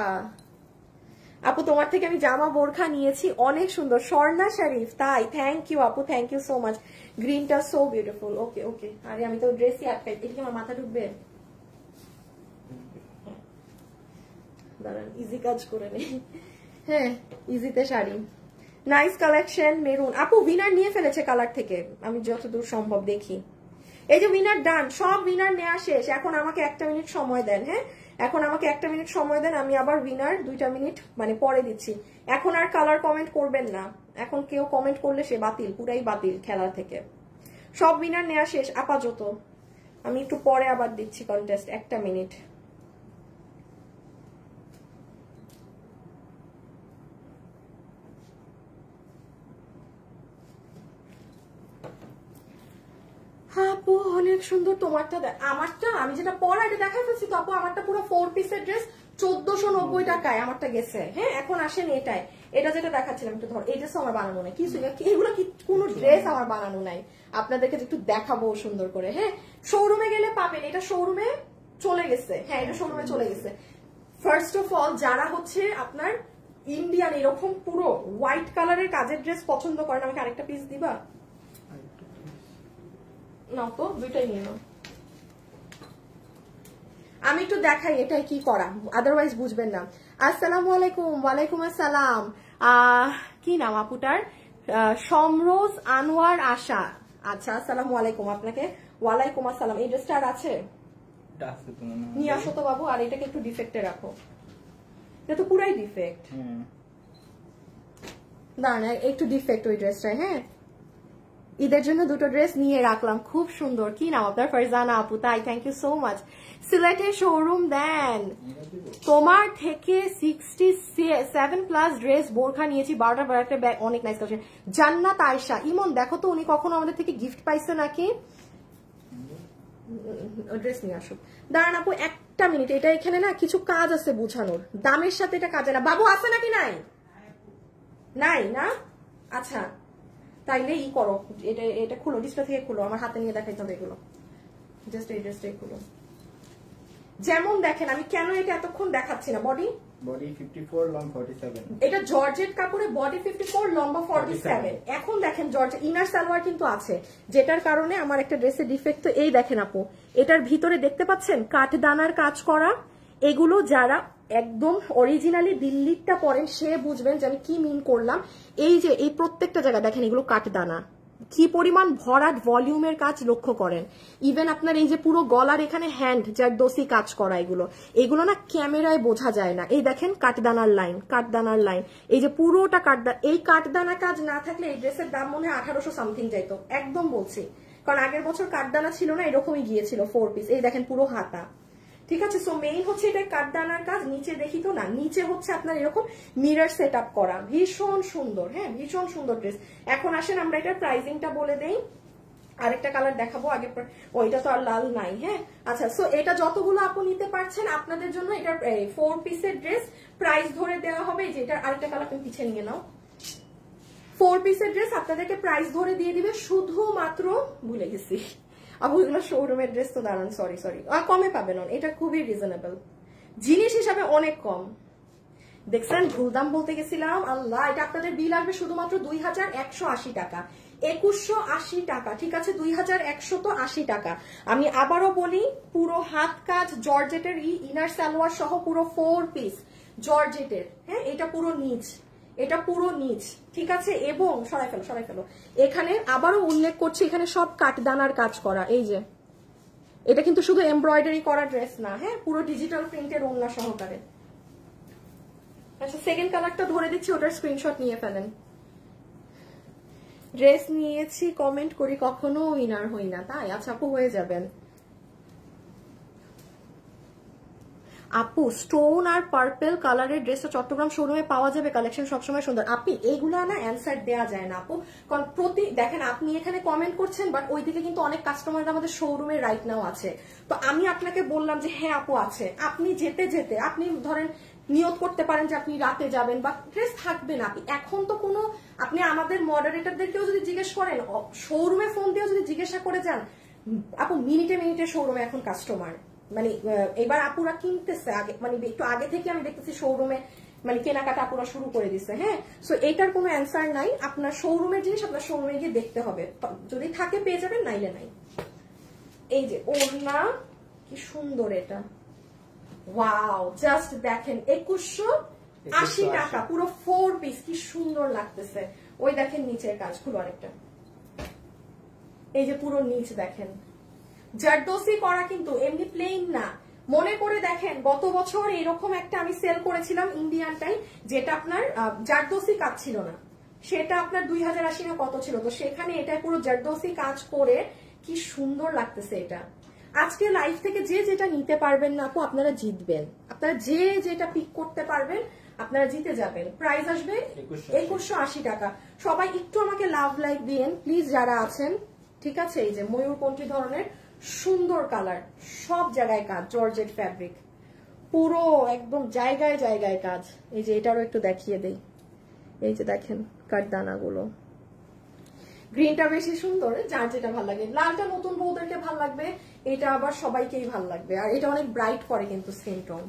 আপু তোমার থেকে আমি জামা বোরখা নিয়েছি, অনেক সুন্দর। স্বর্ণা শরীফ, তাই থ্যাংক ইউ আপু, থ্যাংক ইউ সো মাচ। গ্রিনটা সো বিউটিফুল। ওকে ওকে, আরে আমি তো ড্রেসই আটকাই, এটা কি আমার মাথা ঢুকবে? দাঁড়ান ইজি কাজ করে নেই। হ্যাঁ, ইজিতে শাড়ি। Nice collection maroon. আপু উইনার নিয়ে ফেলেছে কালার থেকে, আমি যতদূর সম্ভব দেখি। এই যে উইনার ডান, সব উইনার নেওয়া শেষ। এখন আমাকে 1 মিনিট সময় দেন। হ্যাঁ, এখন আমাকে 1 মিনিট সময় দেন, আমি আবার উইনার 2 মিনিট মানে পরে দিচ্ছি। এখন আর কালার কমেন্ট করবেন না, এখন কেউ কমেন্ট করলে সে বাতিল, পুরাই বাতিল খেলা থেকে। সব উইনার নেওয়া শেষ আপাতত, আমি একটু পরে আবার দিচ্ছি কন্টেস্ট। 1 মিনিট। আপু অনেক সুন্দর তোমারটা। আমারটা আমি যেটা পরা এটা দেখাই ফেলছি তো আপু, আমারটা পুরো 4 পিসের ড্রেস 1490 টাকায় আমারটা গেছে। হ্যাঁ, এখন আসেন এটাই, এটা যেটা দেখাচ্ছিলাম একটু ধর, এই ড্রেস আমার বানানো নাই, কিছু এগুলো কি কোনো ড্রেস আমার বানানো নাই, আপনাদেরকে একটু দেখাবো সুন্দর করে। হ্যাঁ, শোরুমে গেলে পাবেন, এটা শোরুমে চলে গেছে। হ্যাঁ, এটা শোরুমে চলে গেছে। ফার্স্ট অফ অল যারা হচ্ছে আপনার ইন্ডিয়ান এরকম পুরো হোয়াইট কালারের কাজের ড্রেস পছন্দ করেন, আমাকে আরেকটা পিস দিবা না তো? দুইটাই নিয়ে নাও। আমি একটু দেখাই এটাই কি করা, আদারওয়াইজ বুঝবেন না। আসসালামু আলাইকুম। ওয়ালাইকুম আসসালাম। কি নাম আপুটার? সমরোজ আনোয়ার আশা। আচ্ছা, আসসালামু আলাইকুম আপনাকে। ওয়ালাইকুম আসসালাম। এই ড্রেসটা আর আছে? নিয়ে আসো তো বাবু, আর এটাকে একটু ডিফেক্টে রাখো, এটা তো পুরাই ডিফেক্ট। দাঁড়ান, একটু ডিফেক্ট ওই ড্রেসটাই। হ্যাঁ, ঈদের জন্য 2টো ড্রেস নিয়ে রাখলাম, খুব সুন্দর। কি নাম আপনার? ফারজানা আপু। তাই, থ্যাংক ইউ সো মাচ। সিলেটে শোরুম দেন, তোমার থেকে 67+ ড্রেস বোরখা নিয়েছি, 12টা ব্যাগ, অনেক নাইস কালেকশন। জান্নাত আয়েশা। ইমন দেখো তো উনি কখনো আমাদের থেকে গিফট পাইছে নাকি? ড্রেস নিয়ে আসুক। দাঁড়ান আপু 1 মিনিট, এটা এখানে না কিছু কাজ আছে বুঝানোর, দামের সাথে এটা কাজে না। বাবু আছে নাকি? নাই, নাই না? আচ্ছা, তাইলে ই করো, এটা খুলো, ডিসপ্লে থেকে খুলো, আমার হাতে নিয়ে দেখাইতে হবে এগুলো। জাস্ট এই ড্রেসটাই খুলো। যেমন দেখেন, আমি কেন এটা এতক্ষণ দেখাচ্ছি না। Body 54, long 47। এটা জর্জেট কাপড়ে, বডি 54, লম্বা 47। এখন দেখেন জর্জেট ইনার সালোয়ার কিন্তু আছে, যেটার কারণে আমার একটা ড্রেসের ডিফেক্ট। তো এই দেখেন আপু, এটার ভিতরে দেখতে পাচ্ছেন কাঠদানার কাজ করা। এগুলো যারা একদম অরিজিনালি দিল্লিরটা পরেন সে বুঝবেন যে আমি কি মিন করলাম। এই যে এই প্রত্যেকটা জায়গা দেখেন এগুলো কাঠদানা, কি পরিমাণ ভরাট ভলিউমের কাজ লক্ষ্য করেন। ইভেন আপনার এই যে পুরো গলার এখানে হ্যান্ড জারদোসি কাজ করা, এগুলো না ক্যামেরায় বোঝা যায় না। এই দেখেন কাঠদানার লাইন, কাঠদানার লাইন, এই যে পুরোটা কাঠদানা। এই কাঠদানা কাজ না থাকলে এই ড্রেসের দাম মনে হয় 1800 সামথিং যাইতো, একদম বলছি, কারণ আগের বছর কাঠদানা ছিল না, এরকমই গিয়েছিল 4 পিস। এই দেখেন পুরো হাতা, ঠিক আছে। সো মেইন হচ্ছে এটা কাঠদানার কাজ। নিচে দেখি তো না, নিচে হচ্ছে আপনার এরকম মিরর সেট আপ করা, ভীষণ সুন্দর। হ্যাঁ, ভীষণ সুন্দর ড্রেস। এখন আসেন আমরা এটার প্রাইসিংটা বলে দেই। আরেকটা কালার দেখাবো আগে, ওইটা তো আর লাল নাই। হ্যাঁ, আচ্ছা, সো এটা যতগুলো আপু নিতে পারছেন আপনাদের জন্য এটার 4 পিসের ড্রেস প্রাইস ধরে দেওয়া হবে। যে এটার আরেকটা কালার তুমি পিছিয়ে নিয়ে নাও। 4 পিসের ড্রেস আপনাদেরকে প্রাইস ধরে দিয়ে দিবে শুধুমাত্র, ভুলে গেছি আপু এগুলো শোরুমের ড্রেস তো। দাঁড়ান, সরি কমে পাবেন, এটা খুবই রিজনেবল জিনিস হিসাবে, অনেক কম। দেখছেন, ভুল দাম বলতে গেছিলাম। আল্লাহ, এটা আপনাদের বিল আসবে শুধুমাত্র 2180 টাকা, 2180 টাকা, ঠিক আছে। 2180 টাকা। আমি আবারও বলি, পুরো হাত কাজ জর্জেটের ইনার সালোয়ার সহ পুরো 4 পিস জর্জেটের। হ্যাঁ, এটা পুরো নিচ, এটা পুরো নিচ, ঠিক আছে। এবং সরাই ফেলো। এখানে আবারও উল্লেখ করছি, এখানে সব কাঠদানার কাজ করা। এই যে এটা কিন্তু শুধু এমব্রয়ডারি করা ড্রেস না, হ্যাঁ, পুরো ডিজিটাল প্রিন্টের ওড়না সহকারে। আচ্ছা, সেকেন্ড কালারটা ধরে দিচ্ছি, ওটার স্ক্রিনশট নিয়ে ফেলেন। ড্রেস নিয়েছি কমেন্ট করি, কখনো উইনার হই না, তাই? আচ্ছা আপু, হয়ে যাবেন। আপু স্টোন আর পার্পল কালারের ড্রেসটা চট্টগ্রাম শোরুমে পাওয়া যাবে, কালেকশন সবসময় সুন্দর। আপনি এইগুলা না অ্যান্সার দেওয়া যায় না আপু, কারণ দেখেন আপনি এখানে কমেন্ট করছেন, বাট ওইদিকে কিন্তু অনেক কাস্টমার আমাদের শোরুমে রাইট নাও আছে। তো আমি আপনাকে বললাম যে হ্যাঁ আপু আছে, আপনি যেতে যেতে আপনি ধরেন নিয়ত করতে পারেন যে আপনি রাতে যাবেন বা ড্রেস থাকবে না। এখন তো কোনো, আপনি আমাদের মডারেটরদেরকেও যদি জিজ্ঞেস করেন, শোরুমে ফোন দিয়েও যদি জিজ্ঞাসা করে যান, আপু মিনিটে শোরুমে এখন কাস্টমার, মানে এবার আপুরা কিনতেছে আগে, মানে একটু আগে থেকে আমি দেখতেছি শোরুমে মানে কেনাকাটা আপুরা শুরু করে দিচ্ছে। হ্যাঁ, সো এটার কোনো অ্যান্সার নাই। আপনার শোরুমের জিনিস আপনার শোরুমে গিয়ে দেখতে হবে, যদি থাকে পেয়ে যাবেন, নাইলে নাই। এই যে ওড়না, কি সুন্দর এটা, ওয়াও, জাস্ট দেখেন 2100 80 টাকা পুরো 4 পিস, কি সুন্দর লাগতেছে। ওই দেখেন নিচের কাজগুলো আরেকটা, এই যে পুরো নিচ দেখেন জারদোসি করা, কিন্তু এমনি প্লেন না। মনে করে দেখেন গত বছর এরকম একটা আমি সেল করেছিলাম ইন্ডিয়ানটাই, যেটা আপনার জারদোসি কাজ ছিল না, সেটা আপনার 2080 না কত ছিল, তো সেখানে এটা পুরো জারদোসি কাজ করে কি সুন্দর লাগতেছে এটা। আজকে লাইভ থেকে যে যেটা নিতে পারবেন না আপু আপনারা জিতবেন, আপনারা যে যেটা পিক করতে পারবেন আপনারা জিতে যাবেন। প্রাইস আসবে 2180 টাকা। সবাই একটু আমাকে লাভ লাইক দিয়েন প্লিজ যারা আছেন, ঠিক আছে। এই যে ময়ূরকণ্ঠী ধরনের সুন্দর কালার, সব জায়গায় কাজ, জর্জেট ফ্যাব্রিক, পুরো একদম জায়গায় জায়গায় কাজ। এই যে এটারও একটু দেখিয়ে দেই, এই যে দেখেন কাঠদানাগুলো, গ্রিনটা বেশি সুন্দর, যার যেটা ভালো লাগে। লালটা নতুন বউদেরকে ভালো লাগবে, এটা আবার সবাইকেই ভালো লাগবে, আর এটা অনেক ব্রাইট করে কিন্তু স্কিন টোন।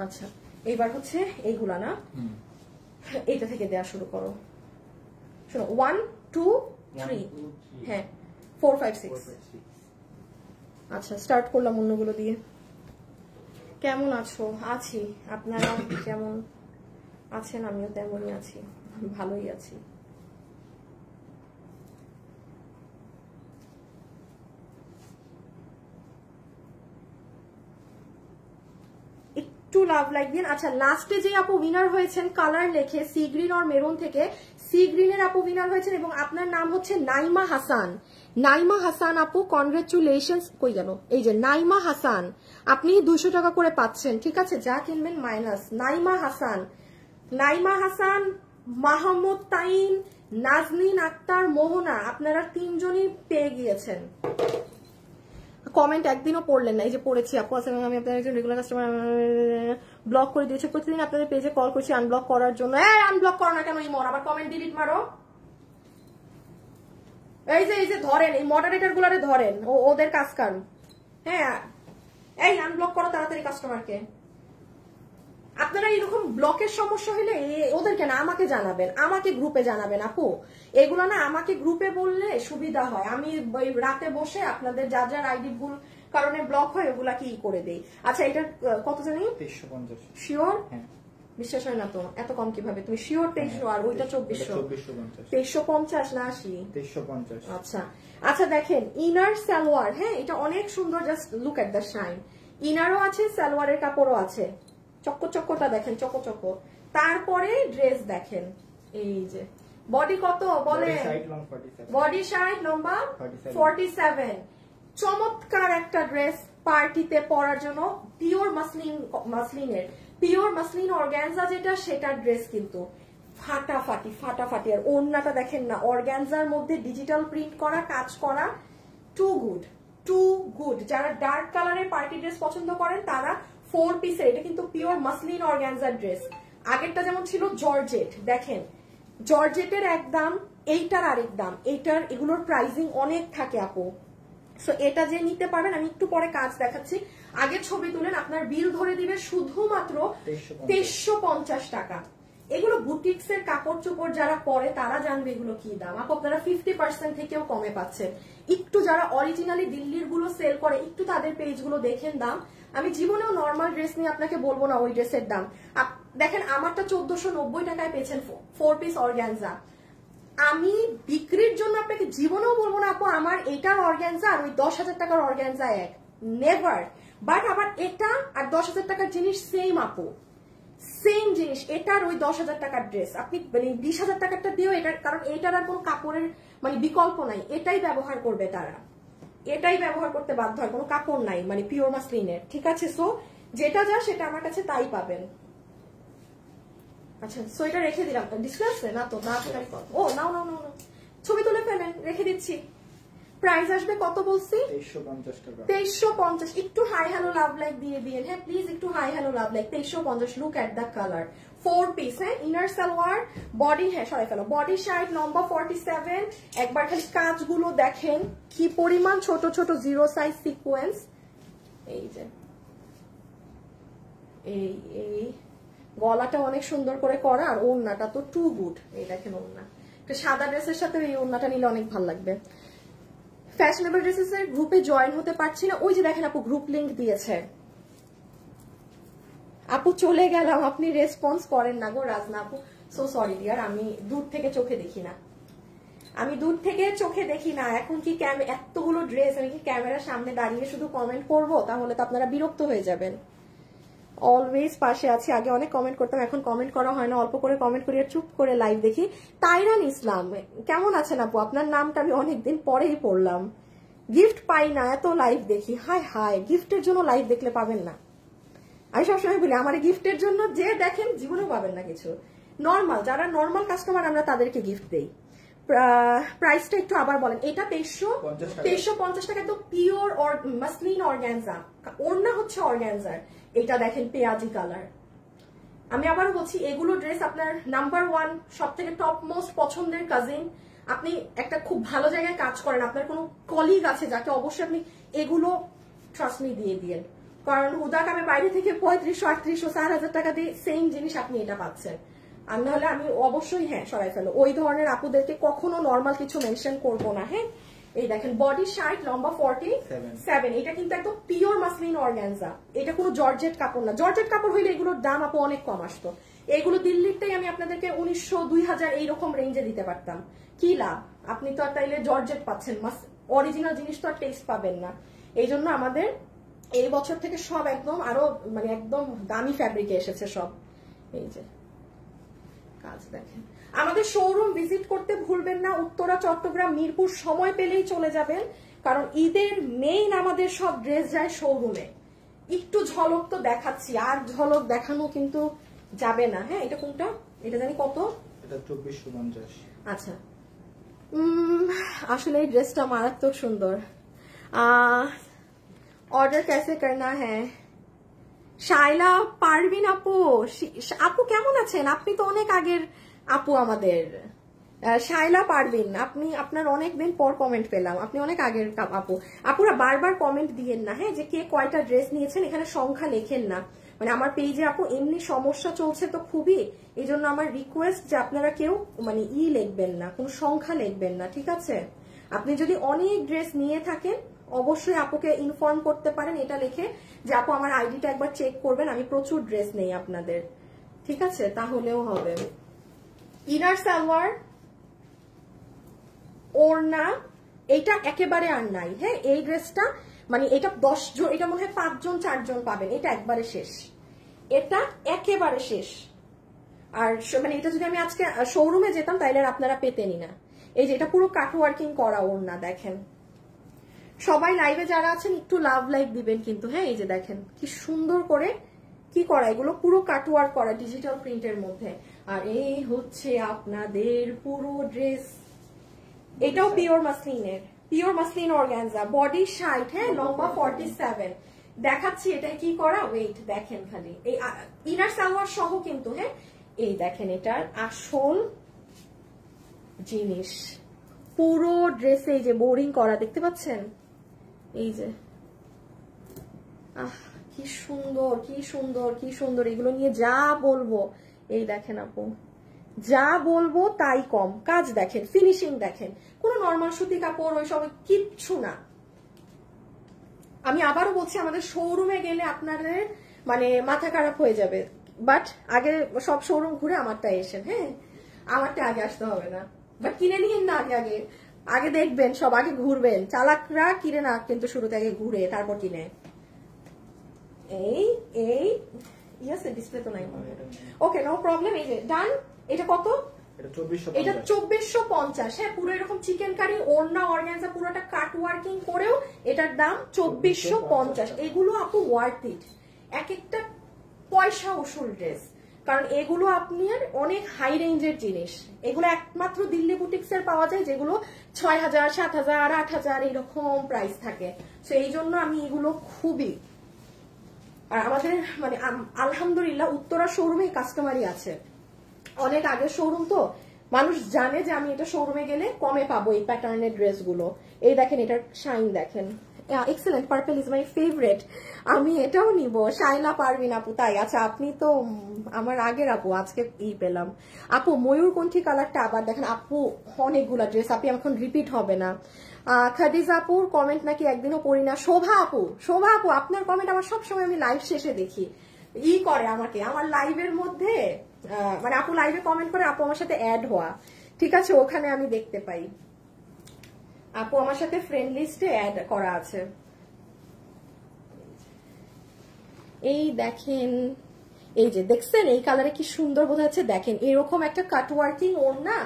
আচ্ছা এইবার হচ্ছে এইগুলা না, এইটা থেকে দেয়া শুরু করো। শোনো 1 2 3, হ্যাঁ 4 5 6। আচ্ছা স্টার্ট করলাম অন্যগুলো দিয়ে। কেমন আছো? আছি, আপনারা কেমন আছেন? আমিও তেমনই আছি, ভালোই আছি। একটু লাভ লাইক দিন। আচ্ছা লাস্টে যে আপু উইনার হয়েছেন কালার লেখে সি গ্রিন আর মেরুন থেকে, সি গ্রিনের আপু উইনার হয়েছেন এবং আপনার নাম হচ্ছে নাইমা হাসান। নাইমা হাসান আপু কনগ্রেচুলেশনস। কই গেল? এই যে নাইমা হাসান, আপনি 200 টাকা করে পাচ্ছেন, ঠিক আছে, যা কিনবেন মাইনাস। নাইমা হাসান, নাইমা হাসান, মাহমুদ তাইন, নাজনীন আক্তার, মোহনা, আপনারা 3 জনই পেয়ে গিয়েছেন। কমেন্ট একদিনও পড়লেন না, এই যে পড়েছি আপু আছে আমি আপনার একজন রেগুলার কাস্টমার, ব্লক করে দিয়েছে, প্রতিদিন আপনাদের পেজে কল করছি আনব্লক করার জন্য। আনব্লক করো না কেন ইমন, আবার কমেন্ট ডিলিট মারো। এই যে ধরেন এই মডারেটর গুলারে ধরেন, ওদের কাজ কাম। হ্যাঁ এই আনব্লক করো তাড়াতাড়ি কাস্টমারকে। আপনারা এরকম ব্লকের সমস্যা হলে ওদেরকে না আমাকে জানাবেন, আমাকে গ্রুপে জানাবেন আপু। এগুলো না আমাকে গ্রুপে বললে সুবিধা হয়, আমি রাতে বসে আপনাদের যা যার আইডি ভুল কারণে ব্লক হয় ওগুলা কি করে দেই। আচ্ছা এটা কত জানি? 2350। শিওর? হ্যাঁ। বিশ্বাস হয় না তো, এত কম কিভাবে? তুমি শিওর 2300 আর ওইটা 2400? 2350 না 80? 2350। আচ্ছা আচ্ছা দেখেন ইনার সালোয়ার, হ্যাঁ এটা অনেক সুন্দর, just look at the shine. ইনারও আছে, সালোয়ারের কাপড়ও আছে, চক্করটা দেখেন, চকো। তারপরে ড্রেস দেখেন, এই যে বডি কত বলে? বডি সাইড লম্বা 47। চমৎকার একটা ড্রেস পার্টিতে পরার জন্য, পিওর মাসলিনের, পিওর মাসলিন অর্গানজা যেটা, সেটার ড্রেস কিন্তু ফাটাফাটি। আর ওড়নাটা দেখেন না, অর্গানজার মধ্যে ডিজিটাল প্রিন্ট করা, কাজ করা, টু গুড। যারা ডার্ক কালারের পার্টি ড্রেস পছন্দ করেন তারা 4 পিসের, এটা কিন্তু পিওর মাসলিন অর্গানজার ড্রেস। আগেরটা যেমন ছিল জর্জেট, দেখেন জর্জেটের এক দাম, এইটার আরেক দাম, এইটার এগুলোর প্রাইসিং অনেক থাকে আপু। সো এটা যে নিতে পারবেন, আমি একটু পরে কাজ দেখাচ্ছি, আগে ছবি তুলেন, আপনার বিল ধরে দিবে শুধুমাত্র 2350 টাকা। এগুলো বুটিক্স এর কাপড় চোপড় যারা পরে তারা জানবে এগুলো কি দাম। আপু আপনারা 50% থেকেও কমে পাচ্ছেন। একটু যারা অরিজিনালি দিল্লির গুলো সেল করে একটু তাদের পেজ গুলো দেখেন দাম। আমি জীবনেও নর্মাল ড্রেস নিয়ে আপনাকে বলবো না ওই ড্রেসের দাম। দেখেন আমারটা 1490 টাকায় পেয়েছেন 4 পিস অর্গানজা। আমি বিক্রির জন্য আপনাকে জীবনেও বলবো না আপু আমার এটার অর্গানজা আর ওই 10,000 টাকার অর্গানজা এক, নেভার। বাট আবার এটা আর 10,000 টাকার জিনিস সেম আপু, সেম জিনিস। এটার ওই 10,000 টাকার ড্রেস আপনি মানে 20,000 টাকারটা দিয়েও এটার, কারণ এটার আর কোনো কাপড়ের মানে বিকল্প নাই, এটাই ব্যবহার করবে তারা, এটাই ব্যবহার করতে বাধ্য হয়, কোনো কাপড় নাই মানে পিওর মাসলিনের, ঠিক আছে। সো যেটা যা সেটা আমার কাছে তাই পাবেন। আচ্ছা সো এটা রেখে দিলাম, ডিসপ্লে আছে না তো? না ও নাও ছবি তুলে ফেলেন, রেখে দিচ্ছি। প্রাইস আসবে কত বলছি? 2350 টাকা। 2350। একটু হাই হ্যালো লাভ লাইক দিয়ে দিন, হ্যাঁ প্লিজ একটু hi hello love like. 2350। Look at the colour, 4 piece, হ্যাঁ ইনার সালোয়ার, বডি, হ্যাঁ সরাই ফেলো, বডি সাইড লম্বা 47। একবার খালি কাজগুলো দেখেন কি পরিমাণ ছোট ছোট 0 সাইজ সিকোয়েন্স। এই যে এই গলাটা অনেক সুন্দর করে করা, আর ওড়নাটা তো টু গুড। এই দেখেন ওড়না, সাদা ড্রেসের সাথে এই ওড়নাটা নিলে অনেক ভালো লাগবে। ফ্যাশনেবল ড্রেসেস এর গ্রুপে জয়েন হতে পারছি না। ওই যে দেখেন আপু গ্রুপ লিংক দিয়েছে। আপু চলে গেলাম, আপনি রেসপন্স করেন না গো রাজনা আপু, সো সরি ডিয়ার, আমি দূর থেকে চোখে দেখি না, আমি দূর থেকে চোখে দেখি না। এখন কি এতগুলো ড্রেস আমি কি ক্যামেরার সামনে দাঁড়িয়ে শুধু কমেন্ট করবো? তাহলে তো আপনারা বিরক্ত হয়ে যাবেন। অলওয়েজ পাশে আছি, আগে অনেক কমেন্ট করতাম, এখন কমেন্ট করা হয় না, অল্প করে কমেন্ট করি আর চুপ করে লাইভ দেখি। তাইরান ইসলাম কেমন আছেন আপু? আপনার নামটা আমি অনেকদিন পরেই পড়লাম। গিফট পাই না, এত লাইভ দেখি। হাই হাই, গিফটের জন্য লাইভ দেখলে পাবেন না। আমি সবসময় বলি আমার গিফটের জন্য যে দেখেন জীবনেও পাবেন না কিছু। নর্মাল যারা নর্মাল কাস্টমার আমরা তাদেরকে গিফট দেই। প্রাইসটা একটু আবার বলেন। এটা 2350 টাকা, তো পিওর মাসলিন অর্গানজা, ওড়না হচ্ছে অর্গানজার। এটা দেখেন পেঁয়াজি কালার। আমি আবারও বলছি এগুলো ড্রেস আপনার নাম্বার 1 সব থেকে টপ মোস্ট পছন্দের কাজিন, আপনি একটা খুব ভালো জায়গায় কাজ করেন, আপনার কোনো কলিগ আছে যাকে অবশ্যই আপনি এগুলো ট্রাস্ট মি দিয়ে দিয়েন। কারণ হুদা কামে বাইরে থেকে 3500 3800 4000 টাকা দিয়ে সেম জিনিস আপনি এটা পাচ্ছেন। আর নাহলে আমি অবশ্যই হ্যাঁ সরাই ফেলো, ওই ধরনের আপুদেরকে কখনো নর্মাল কিছু মেনশন করবো না। হ্যাঁ এই দেখেন বডি 60, লম্বা 47, এটা কিন্তু একদম পিওর মাসলিন অর্গানজা, এটা কোনো জর্জেট কাপড় না। জর্জেট কাপড় হইলে এগুলোর দাম আপু অনেক কম আসতো। এগুলো দিল্লিরটাই আমি আপনাদেরকে 1900 2000 এইরকম রেঞ্জে দিতে পারতাম। কি লাভ, আপনি তো আর তাইলে জর্জেট পাচ্ছেন, অরিজিনাল জিনিস তো আর টেস্ট পাবেন না। এই জন্য আমাদের এই বছর থেকে সব একদম আরো মানে একদম দামি ফ্যাব্রিকে এসেছে সব। এই যে কাজ দেখেন। আমাদের শোরুম ভিজিট করতে ভুলবেন না, উত্তরা, চট্টগ্রাম, মিরপুর, সময় পেলেই চলে যাবেন, কারণ ঈদের মেইন আমাদের সব ড্রেস যায় শোরুমে। একটু ঝলক তো দেখাচ্ছি, আর ঝলক দেখানো কিন্তু যাবে না। হ্যাঁ এটা কোনটা, এটা জানি কত, এটা 2450। আচ্ছা আসলে এই ড্রেসটা মারাত্মক সুন্দর। অর্ডার कैसे करना है? শাইলা পারভিন আপু, আপু কেমন আছেন? আপনি তো অনেক আগের আপু আমাদের। শাইলা পারভিন, আপনি আপনার অনেকদিন পর কমেন্ট পেলাম, আপনি অনেক আগের আপু। আপুরা বারবার কমেন্ট দিয়েন না হ্যাঁ, যে কে কয়টা ড্রেস নিয়েছেন এখানে সংখ্যা লেখেন না। মানে আমার পেজে আপু এমনি সমস্যা চলছে তো খুবই, এই জন্য আমার রিকোয়েস্ট যে আপনারা কেউ মানে লিখবেন না, কোনো সংখ্যা লিখবেন না, ঠিক আছে? আপনি যদি অনেক ড্রেস নিয়ে থাকেন অবশ্যই আপুকে ইনফর্ম করতে পারেন এটা লিখে যে আপু আমার আইডিটা একবার চেক করবেন, আমি প্রচুর ড্রেস নেই আপনাদের, ঠিক আছে? তাহলেও হবে। ইনার সালোয়ার, ওড়না, এটা একেবারে আর নাই। হ্যাঁ এই ড্রেসটা মানে এটা 10 জন, এটা মনে হয় 5 জন 4 জন পাবেন, এটা একবারে শেষ, এটা একেবারে শেষ। আর মানে এটা যদি আমি আজকে শোরুমে যেতাম তাইলে আপনারা পেতেনই না। এই যে এটা পুরো কাট ওয়ার্কিং করা ওড়না দেখেন। সবাই লাইভে যারা আছেন একটু লাভ লাইক দিবেন কিন্তু। হ্যাঁ এই যে দেখেন কি সুন্দর করে কি করা, এগুলো পুরো কাটওয়ার্ক করা ডিজিটাল প্রিন্টের মধ্যে। আর এই হচ্ছে আপনাদের পুরো ড্রেস, এটাও পিওর মাসলিনের, পিওর মাসলিন অর্গানজা, বডি 60, হ্যাঁ লম্বা 47। দেখাচ্ছি এটা কি করা, ওয়েট দেখেন খালি, এই ইনার সালোয়ার সহ কিন্তু। হ্যাঁ এই দেখেন এটার আসল জিনিস, পুরো ড্রেসে এই যে বোরিং করা দেখতে পাচ্ছেন, এই যে কি সুন্দর কি সুন্দর কি সুন্দর, এগুলো নিয়ে যা বলবো, এই দেখেন আপু যা বলবো তাই কম। কাজ দেখেন, ফিনিশিং দেখেন, কোনো নর্মাল সুতি কাপড় ওইসব কিচ্ছু না। আমি আবারও বলছি আমাদের শোরুমে গেলে আপনাদের মানে মাথা খারাপ হয়ে যাবে, বাট আগে সব শোরুম ঘুরে আমারটা এসেন। হ্যাঁ আমারটা আগে আসতে হবে না, বাট কিনে নিন না আগে আগে আগে দেখবেন, সব আগে ঘুরবেন। চালাকরা কিনে না কিন্তু শুরুতে আগে ঘুরে তারপর কিনে। এই এই ইয়েস ডিসপ্লে তো নাই, ওকে নো প্রবলেম। এই যে ডান, এটা কত? এটা 2450। হ্যাঁ পুরো এরকম চিকেন কারি, ওড়না অর্গানজা, পুরোটা কাট ওয়ার্কিং করেও এটার দাম 2450। এগুলো আপু ওয়ার্থ ইট, এক একটা পয়সা উসুল ড্রেস, কারণ এগুলো আপনার অনেক হাই রেঞ্জের জিনিস। এগুলো একমাত্র দিল্লি বুটিক্স এর পাওয়া যায়, যেগুলো 6000 7000 8000 এরকম প্রাইস থাকে। তো এই জন্য আমি এগুলো খুবই, আর আমাদের মানে আলহামদুলিল্লাহ উত্তরা শোরুমে কাস্টমারই আছে, অনেক আগের শোরুম তো মানুষ জানে যে আমি এটা শোরুমে গেলে কমে পাবো এই প্যাটার্নের ড্রেসগুলো। এই দেখেন এটার শাইন দেখেন, excellent, purple is my favourite. আমি এটাও নিব। শাইলা পারভিন আপু, তাই? আচ্ছা, আপনি তো আমার আগের আপু, আজকে পেলাম। আপু ময়ূরকণ্ঠী কালারটা আবার দেখেন আপু, অনেকগুলা ড্রেস, আপনি এখন রিপিট হবে না। খাদিজা আপুর কমেন্ট নাকি একদিনও পড়ি না। শোভা আপু, আপনার কমেন্ট আমার সবসময় আমি লাইভ শেষে দেখি, করে আমাকে আমার লাইভের মধ্যে, মানে আপু লাইভে কমেন্ট করে, আপু আমার সাথে অ্যাড হওয়া, ঠিক আছে, ওখানে আমি দেখতে পাই। আপু আমার সাথে ফ্রেন্ড লিস্টে অ্যাড করা আছে। এই দেখেন, এই যে দেখছেন এই কালারে কি সুন্দর বোঝা যাচ্ছে, দেখেন এরকম একটা কাটওয়ার্কিং ওড়না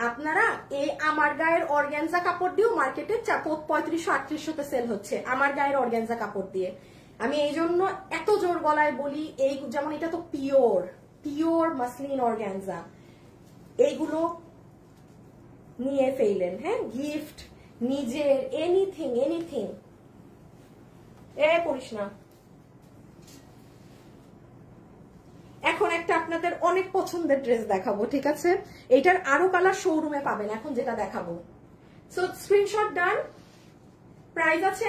আপনারা এই আমার গায়ের অর্গানজা কাপড় দিয়েও মার্কেটে 3500-3800 সেল হচ্ছে, আমার গায়ের অর্গানজা কাপড় দিয়ে। আমি এই জন্য এত জোর গলায় বলি, এই যেমন এটা তো পিওর মাসলিন অর্গানজা, এইগুলো নিয়ে ফেলেন, হ্যাঁ, গিফট, নিজের, এনিথিং। পড়িস না। এখন একটা আপনাদের অনেক পছন্দের ড্রেস দেখাবো, ঠিক আছে? এটার আরো কালার শোরুমে পাবেন, এখন যেটা দেখাবো। সো স্ক্রিনশট ডান। প্রাইস আছে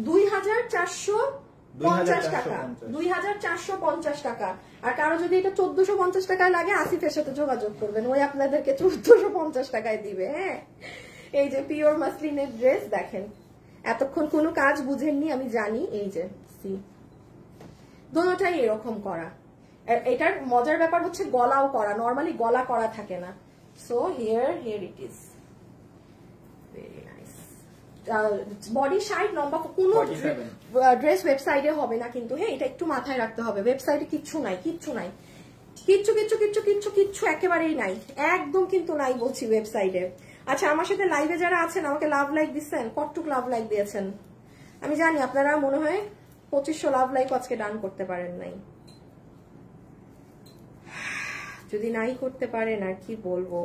2450 টাকা, 2450 টাকা। আর কারো যদি এটা 1450 টাকায় লাগে, আসিফের সাথে যোগাযোগ করবেন, ওই আপনাদেরকে 1450 টাকায় দিবে। হ্যাঁ, এই যে পিওর মাসলিনের ড্রেস দেখেন, এতক্ষণ কোনো কাজ বুঝেননি আমি জানি। এই যে সি, দোনোটাই এরকম করা। এটার মজার ব্যাপার হচ্ছে গলাও করা, নরমালি গলা করা থাকে না। So here it is, very nice. Body side লম্বা কোন ড্রেস ওয়েবসাইটে হবে না কিন্তু, হ্যাঁ, এটা একটু মাথায় রাখতে হবে। ওয়েবসাইটে কিচ্ছু নাই, কিচ্ছু একেবারেই নাই, একদম কিন্তু নাই বলছি ওয়েবসাইটে। আচ্ছা, আমার সাথে লাইভে যারা আছেন আমাকে লাভ লাইক দিচ্ছেন, কতটুক লাভ লাইক দিয়েছেন আমি জানি, আপনারা মনে হয় 2500 লাভ লাইক আজকে ডান করতে পারেন নাই। যদি নাই করতে পারেন আর কি বলবো।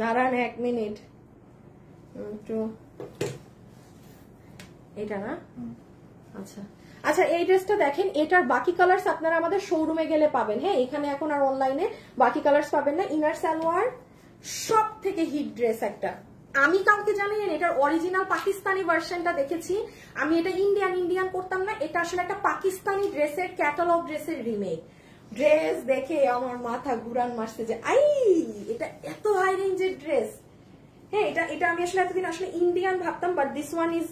দাঁড়ান 1 মিনিট, একটু এটা না। আচ্ছা, এই ড্রেসটা দেখেন, এটার বাকি কালার্স আপনারা আমাদের শোরুমে গেলে পাবেন। হ্যাঁ, এখানে এখন আর অনলাইনে বাকি কালার্স পাবেন না। ইনার সালোয়ার সব থেকে হিট ড্রেস একটা। আমি কাউকে জানেন এটার অরিজিনাল পাকিস্তানি ভার্সনটা দেখেছি, আমি এটা ইন্ডিয়ান করতাম না, এটা আসলে একটা পাকিস্তানি ড্রেসের ক্যাটালগ ড্রেসের রিমেক। ড্রেস দেখে আমার মাথা ঘুরান মারছে যে এটা এত হাই রেঞ্জের ড্রেস। হ্যাঁ, এটা আমি আসলে এতদিন আসলে ইন্ডিয়ান ভাবতাম, বাট দিস ওয়ান ইজ,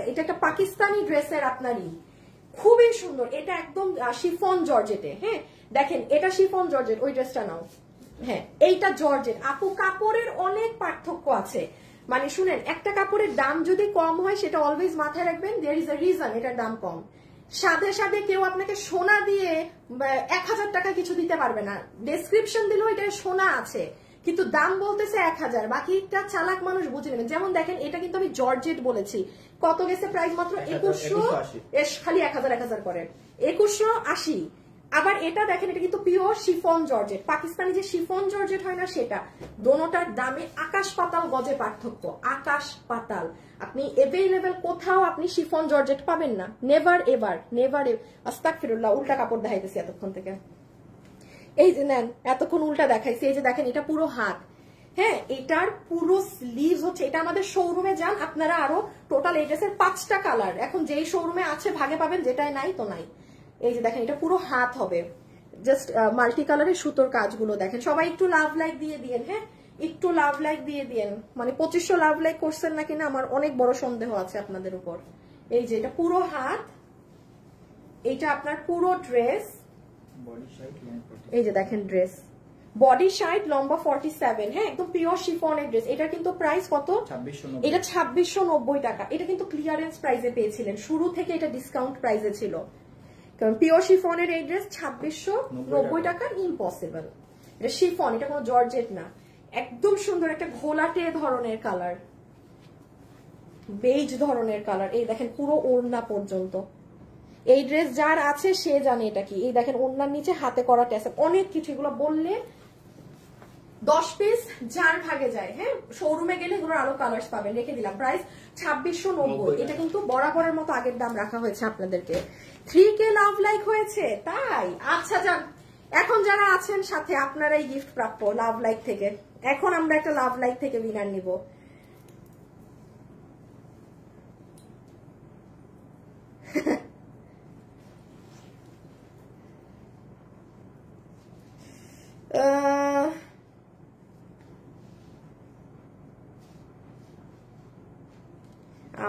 এটা একটা পাকিস্তানি ড্রেসের আপনারই, খুবই সুন্দর। এটা একদম শিফন জর্জেটে। হ্যাঁ, দেখেন এটা শিফন জর্জেট, ওই ড্রেসটা নাও। হ্যাঁ, এইটা জর্জেট। আপু কাপড়ের অনেক পার্থক্য আছে, মানে শুনেন, একটা কাপড়ের দাম যদি কম হয় সেটা অলওয়েজ মাথায় রাখবেন, দেয়ার ইজ আ রিজন এটার দাম কম। সাথে কেউ আপনাকে সোনা দিয়ে 1000 টাকা কিছু দিতে পারবে না, ডেসক্রিপশন দিলেও এটা সোনা আছে, কিন্তু দাম বলতেছে 1000, বাকিটা চালাক মানুষ বুঝে নেবেন। যেমন দেখেন, এটা কিন্তু আমি জর্জেট বলেছি, কত গেছে প্রাইস? মাত্র 2180, খালি 1000 করে 2180। আবার এটা দেখেন, এটা কিন্তু পিওর শিফন জর্জেট, পাকিস্তানি যে শিফন জর্জেট হয় না সেটা। দোনোটার দামে আকাশ পাতাল গজে পার্থক্য, আকাশ পাতাল। আপনি এভেইলেবল কোথাও আপনি শিফন জর্জেট পাবেন না, নেভার এভার। আস্তাগফিরুল্লাহ, উল্টা কাপড় দেখাইতেছি এতক্ষণ থেকে। এই যে নেন, এতক্ষণ উল্টা দেখাইছি। এই যে দেখেন, এটা পুরো হাত। হ্যাঁ, এটার পুরো স্লিভস হচ্ছে, এটা আমাদের শোরুমে যান আপনারা, আরো টোটাল এই ড্রেসের 5টা কালার এখন যেই শোরুমে আছে ভাগে পাবেন, যেটাই নাই তো নাই। এই যে দেখেন, এটা পুরো হাত হবে, জাস্ট মাল্টি কালারের সুতোর কাজগুলো দেখেন। সবাই একটু লাভ লাইক দিয়ে দিয়েন, হ্যাঁ, একটু লাভ লাইক দিয়ে দিয়েন। মানে 2500 লাভ লাইক করছেন না কিনা আমার অনেক বড় সন্দেহ আছে আপনাদের উপর। এই যে এটা পুরো হাত, এইটা আপনার পুরো ড্রেস। এই যে দেখেন ড্রেস, বডি সাইড লম্বা 47। হ্যাঁ, একদম পিওর শিফনের ড্রেস। এটা কিন্তু প্রাইস কত? 2690। এটা 2690 টাকা। এটা কিন্তু ক্লিয়ারেন্স প্রাইসে পেয়েছিলেন, শুরু থেকে এটা ডিসকাউন্ট প্রাইসে ছিল, কারণ পিওর শিফনের এই ড্রেস 2690 টাকা ইম্পসিবল। এটা শিফন, এটা কোনো জর্জেট না। একদম সুন্দর একটা ঘোলাটে ধরনের কালার। বেজ ধরনের কালার। এই দেখেন পুরো ওড়না পর্যন্ত। এই ড্রেস যার আছে সে জানে এটা কি। এই দেখেন ওড়নার নিচে হাতে করা ট্যাসেল, অনেক কিছু। এগুলো বললে 10 পিস যার ভাগে যায়। হ্যাঁ, শোরুমে গেলে এগুলোর আরো কালার্স পাবেন। রেখে দিলাম প্রাইস 2690। এটা কিন্তু বরাবরের মতো আগের দাম রাখা হয়েছে আপনাদেরকে। 3K লাভ লাইক হয়েছে তাই? আচ্ছা যান, এখন যারা আছেন সাথে আপনারাই গিফট প্রাপ্য লাভ লাইক থেকে। এখন আমরা একটা লাভ লাইক থেকে উইনার নিব।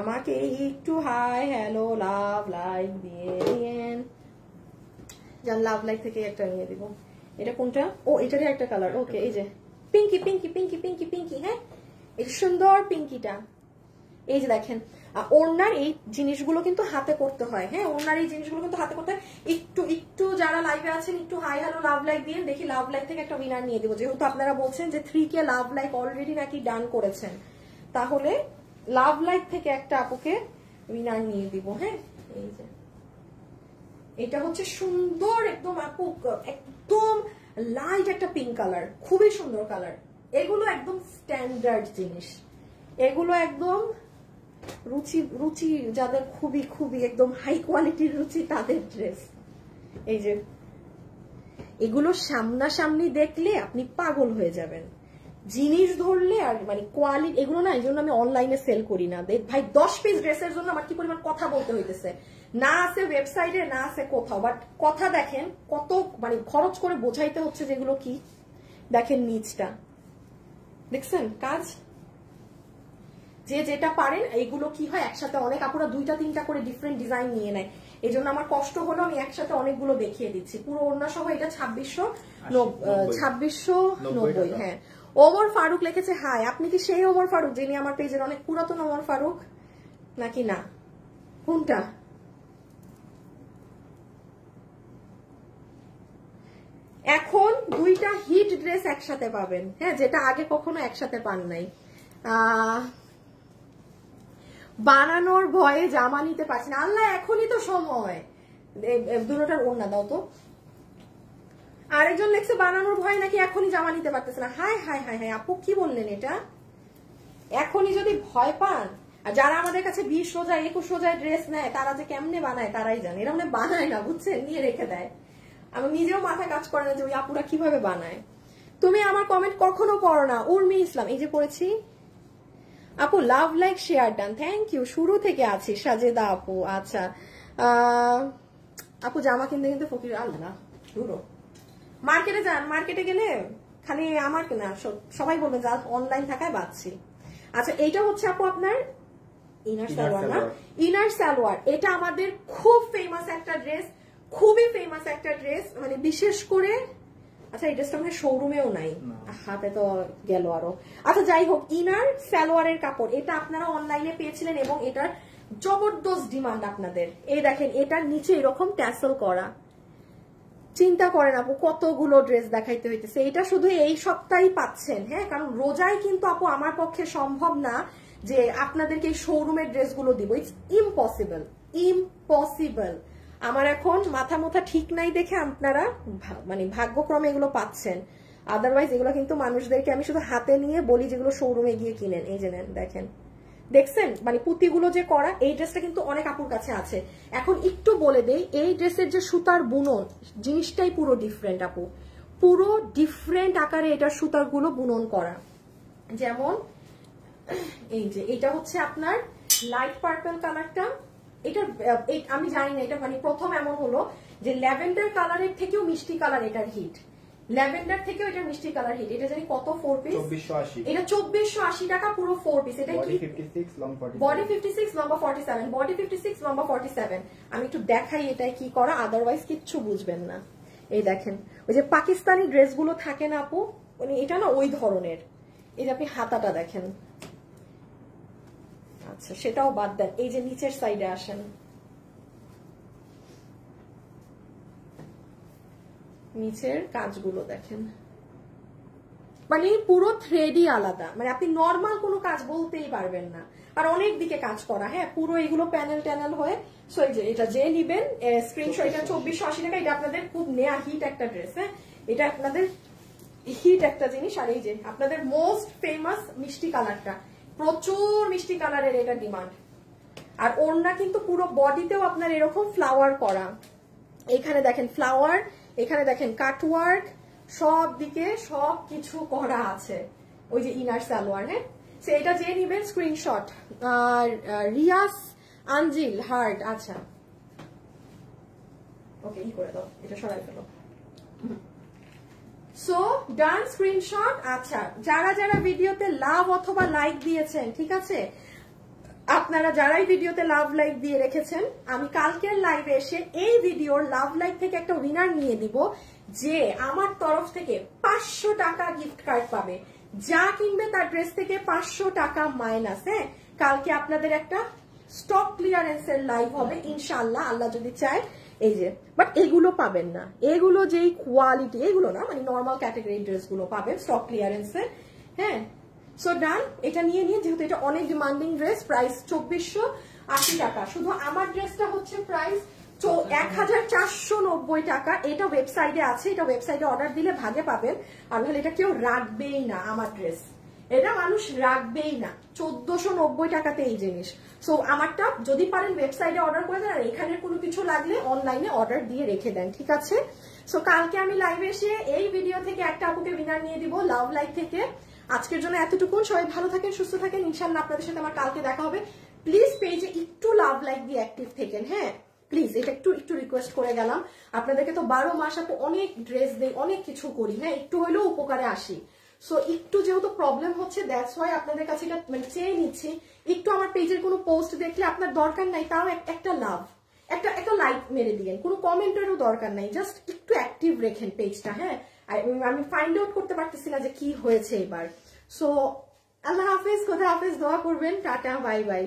আমাকে একটু হাই হ্যালো লাভ লাইক দিয়ে দিয়েন। যান লাভ লাইক থেকে একটা নিয়ে দিব। এটা কোনটা? ও এটারই একটা কালার। ওকে, এই যে পিঙ্কি পিঙ্কি পিঙ্কি পিঙ্কি পিঙ্কি। হ্যাঁ, এই সুন্দর পিঙ্কিটা। এই যে দেখেন ওড়নার এই জিনিসগুলো কিন্তু হাতে করতে হয়। হ্যাঁ, ওড়নার এই জিনিসগুলো কিন্তু হাতে করতে হয়। একটু একটু যারা লাইভে আছেন একটু হাই হ্যালো লাভ লাইক দিয়ে দেখি লাভ লাইক থেকে একটা উইনার নিয়ে দিব। যেহেতু আপনারা বলছেন যে 3K লাভ লাইক অলরেডি নাকি ডান করেছেন, তাহলে লাভ লাইক থেকে একটা আপুকে উইনার নিয়ে দিব। হ্যাঁ, এই যে এটা হচ্ছে সুন্দর একদম আপু, একদম লাইট একটা পিঙ্ক কালার, খুবই সুন্দর কালার। এগুলো একদম স্ট্যান্ডার্ড জিনিস, এগুলো একদম রুচি রুচি যাদের খুবই খুবই একদম হাই কোয়ালিটির রুচি তাদের ড্রেস। এই যে এগুলো সামনাসামনি দেখলে আপনি পাগল হয়ে যাবেন। জিনিস ধরলে আর মানে কোয়ালিটি এগুলো না, এই জন্য আমি অনলাইনে সেল করি না। ভাই 10 পিস ড্রেসের জন্য আমার কি পরিমাণ কথা বলতে হইতেছে, না আছে ওয়েবসাইটে না আছে কোথাও। বাট কথা দেখেন কত মানে খরচ করে বোঝাইতে হচ্ছে যেগুলো কি। দেখেন নিচটা দেখছেন কাজ, যে যেটা পারেন। এইগুলো কি হয় একসাথে অনেক আপুরা 2টা 3টা করে ডিফারেন্ট ডিজাইন নিয়ে নেয়। এই জন্য আমার কষ্ট হলো আমি একসাথে অনেকগুলো দেখিয়ে দিচ্ছি। পুরো ওড়না সহ এটা 2690। হ্যাঁ, ওমর ফারুক লিখেছে হাই। আপনি কি সেই ওমর ফারুক যিনি আমার পেজের অনেক পুরাতন ওমর ফারুক নাকি না? কোনটা? এখন 2টা হিট ড্রেস একসাথে পাবেন। হ্যাঁ, যেটা আগে কখনো একসাথে পান নাই। বানানোর ভয়ে জামা নিতে পারছি না। আল্লাহ, এখনই তো সময়। দুটোটার ওড়না দাও তো। আরেকজন লেখছে বানানোর ভয়ে নাকি এখনই জামা নিতে পারতেছে না। হাই হাই হাই হাই আপু, কি বললেন এটা? এখনই যদি ভয় পান, আর যারা আমাদের কাছে 20 রোজা 21 রোজায় ড্রেস নেয় তারা যে কেমনে বানায় তারাই জানে। এরা মানে বানায় না, বুঝছেন, নিয়ে রেখে দেয়। আমি নিজেও মাথা কাজ করে না যে ওই আপুরা কিভাবে বানায়। তুমি আমার কমেন্ট কখনো পড়ো না। উর্মি ইসলাম, এই যে পড়েছি আপু। Love like share done, thank you. শুরু থেকে আছি সাজেদা আপু। আচ্ছা আপু জামা কিনতে কিনতে ফকির। আল্লাহ দূর, মার্কেটে যান, মার্কেটে গেলে খালি আমার না সবাই বলবে যা অনলাইন থাকায় বাঁচছি। আচ্ছা, এইটা হচ্ছে আপু আপনার ইনার সালোয়ার না? ইনার সালোয়ার। এটা আমাদের খুব ফেমাস একটা ড্রেস, খুবই ফেমাস একটা ড্রেস, মানে বিশেষ করে। আচ্ছা, এই ড্রেসটা মানে শোরুমেও নাই, হাতে তো গেল আরো। আচ্ছা যাই হোক, ইনার সালোয়ারের কাপড় এটা আপনারা অনলাইনে পেয়েছিলেন এবং এটার জবরদস্ত ডিমান্ড আপনাদের। এই দেখেন এটার নিচে এরকম ট্যাসেল করা। চিন্তা করেন আপু কতগুলো ড্রেস দেখাইতে হইতেছে। এটা শুধু এই সপ্তাহেই পাচ্ছেন। হ্যাঁ, কারণ রোজায় কিন্তু আপু আমার পক্ষে সম্ভব না যে আপনাদেরকে এই শোরুমের ড্রেসগুলো দিব। It's impossible, impossible. আমার এখন মাথা মুথা ঠিক নাই দেখে আপনারা মানে ভাগ্যক্রমে এগুলো পাচ্ছেন। আদারওয়াইজ এগুলো কিন্তু মানুষদেরকে আমি শুধু হাতে নিয়ে বলি যেগুলো শোরুমে গিয়ে কিনেন। এই যে নেন, দেখেন, দেখছেন মানে পুঁতিগুলো যে করা। এই ড্রেসটা কিন্তু অনেক আপুর কাছে আছে। এখন একটু বলে দেই, এই ড্রেসের যে সুতার বুনন জিনিসটাই পুরো ডিফারেন্ট আপু, পুরো ডিফারেন্ট আকারে এটার সুতারগুলো বুনন করা। যেমন এই যে এটা হচ্ছে আপনার লাইট পার্পল কালারটা। এটা আমি জানি না, এটা মানে প্রথম এমন হলো যে ল্যাভেন্ডার কালারের থেকেও মিষ্টি কালার এটার হিট, ল্যাভেন্ডার থেকেও এটা মিষ্টি কালার হিট। এটা জানি কত 4 পিস, 2480। এটা 2480 টাকা পুরো 4 পিস। এটা কি বডি 56 লম্বা 47, বডি 56 লম্বা 47। আমি একটু দেখাই এটা কি করা, আদারওয়াইজ কিচ্ছু বুঝবেন না। এই দেখেন ওই যে পাকিস্তানি ড্রেসগুলো থাকে না আপু, মানে এটা না ওই ধরনের। এই যে আপনি হাতাটা দেখেন। আচ্ছা সেটাও বাদ দেন, এই যে নিচের সাইডে আসেন, নিচের কাজগুলো দেখেন, মানে পুরো থ্রেডই আলাদা। মানে আপনি নর্মাল কোনো কাজ বলতেই পারবেন না। আর অনেক দিকে কাজ করা, হ্যাঁ পুরো এগুলো প্যানেল ট্যানেল হয়ে। সো এই যে এটা যে নিবেন স্ক্রিনশট, এটা 2480 টাকা, এটা আপনাদের খুব নেয়া হিট একটা ড্রেস, হ্যাঁ এটা আপনাদের হিট একটা জিনিস। আর এই যে আপনাদের মোস্ট ফেমাস মিষ্টি কালারটা, প্রচুর মিষ্টি কালারের এটা ডিমান্ড। আর ওড়না কিন্তু পুরো বডিতেও আপনার এরকম ফ্লাওয়ার করা, এখানে দেখেন ফ্লাওয়ার, এখানে দেখেন কাটওয়ার্ক, সব দিকে সব কিছু করা আছে। ওই যে ইনার সালোয়ার, হ্যাঁ সেটা যে নিবেন স্ক্রিনশট। আর রিয়াস আঞ্জিল হার্ট, আচ্ছা ওকে ই করে দাও, এটা সরাই ফেলো। সো ডান স্ক্রিনশট। আচ্ছা যারা যারা ভিডিওতে লাভ অথবা লাইক দিয়েছেন, ঠিক আছে আপনারা যারাই ভিডিওতে লাভ লাইক দিয়ে রেখেছেন, আমি কালকের লাইভে এসে এই ভিডিওর লাভ লাইক থেকে একটা উইনার নিয়ে দিব, যে আমার তরফ থেকে 500 টাকা গিফট কার্ড পাবে। যা কিনবে তার ড্রেস থেকে 500 টাকা মাইনাস। হ্যাঁ কালকে আপনাদের একটা স্টক ক্লিয়ারেন্সের লাইভ হবে ইনশাআল্লাহ, আল্লাহ যদি চায়। এই যে বাট এগুলো পাবেন না, এগুলো যেই কোয়ালিটি, এগুলো না মানে নর্মাল ক্যাটাগরি ড্রেসগুলো পাবেন স্টক ক্লিয়ারেন্সে। হ্যাঁ সো ডান, এটা নিয়ে নিয়ে, যেহেতু এটা অনেক ডিমান্ডিং ড্রেস, প্রাইস 2480 টাকা। শুধু আমার ড্রেসটা হচ্ছে প্রাইস 1490 টাকা। এটা ওয়েবসাইটে আছে, এটা ওয়েবসাইটে অর্ডার দিলে ভাগে পাবেন, আর নাহলে এটা কেউ রাখবেই না। আমার ড্রেস এটা মানুষ রাখবেই না, 1490 টাকাতে এই জিনিস। সো আমারটা যদি পারেন ওয়েবসাইটে অর্ডার করে দেন, আর এখানের কোনো কিছু লাগলে অনলাইনে অর্ডার দিয়ে রেখে দেন, ঠিক আছে। সো কালকে আমি লাইভে এসে এই ভিডিও থেকে একটা আপুকে উইনার নিয়ে দিব লাভ লাইভ থেকে। আজকের জন্য এতটুকুন, সবাই ভালো থাকেন, সুস্থ থাকেন, ইনশাআল্লাহ আপনাদের সাথে আমার কালকে দেখা হবে। প্লিজ পেজে একটু লাভ লাইক দিয়ে অ্যাক্টিভ থাকেন, হ্যাঁ প্লিজ, এটা একটু রিকোয়েস্ট করে গেলাম। আপনাদেরকে তো 12 মাস আপু অনেক ড্রেস দেই, অনেক কিছু করি, হ্যাঁ একটু হলেও উপকারে আসি। সো একটু যেহেতু প্রবলেম হচ্ছে, দ্যাটস ওয়াই আপনাদের কাছে এটা মানে চেয়ে নিচ্ছি। একটু আমার পেজের কোনো পোস্ট দেখলে আপনার দরকার নাই, তাও একটা লাভ, একটা লাইক মেরে দিবেন, কোনো কমেন্টেরও দরকার নাই, জাস্ট একটু অ্যাক্টিভ রেখেন পেজটা। হ্যাঁ আমি ফাইন্ড আউট করতে পারতেছি না যে কি হয়েছে এবার। সো আল্লাহ হাফেজ, খোদা হাফেজ, দোয়া করবেন, টাটা বাই বাই।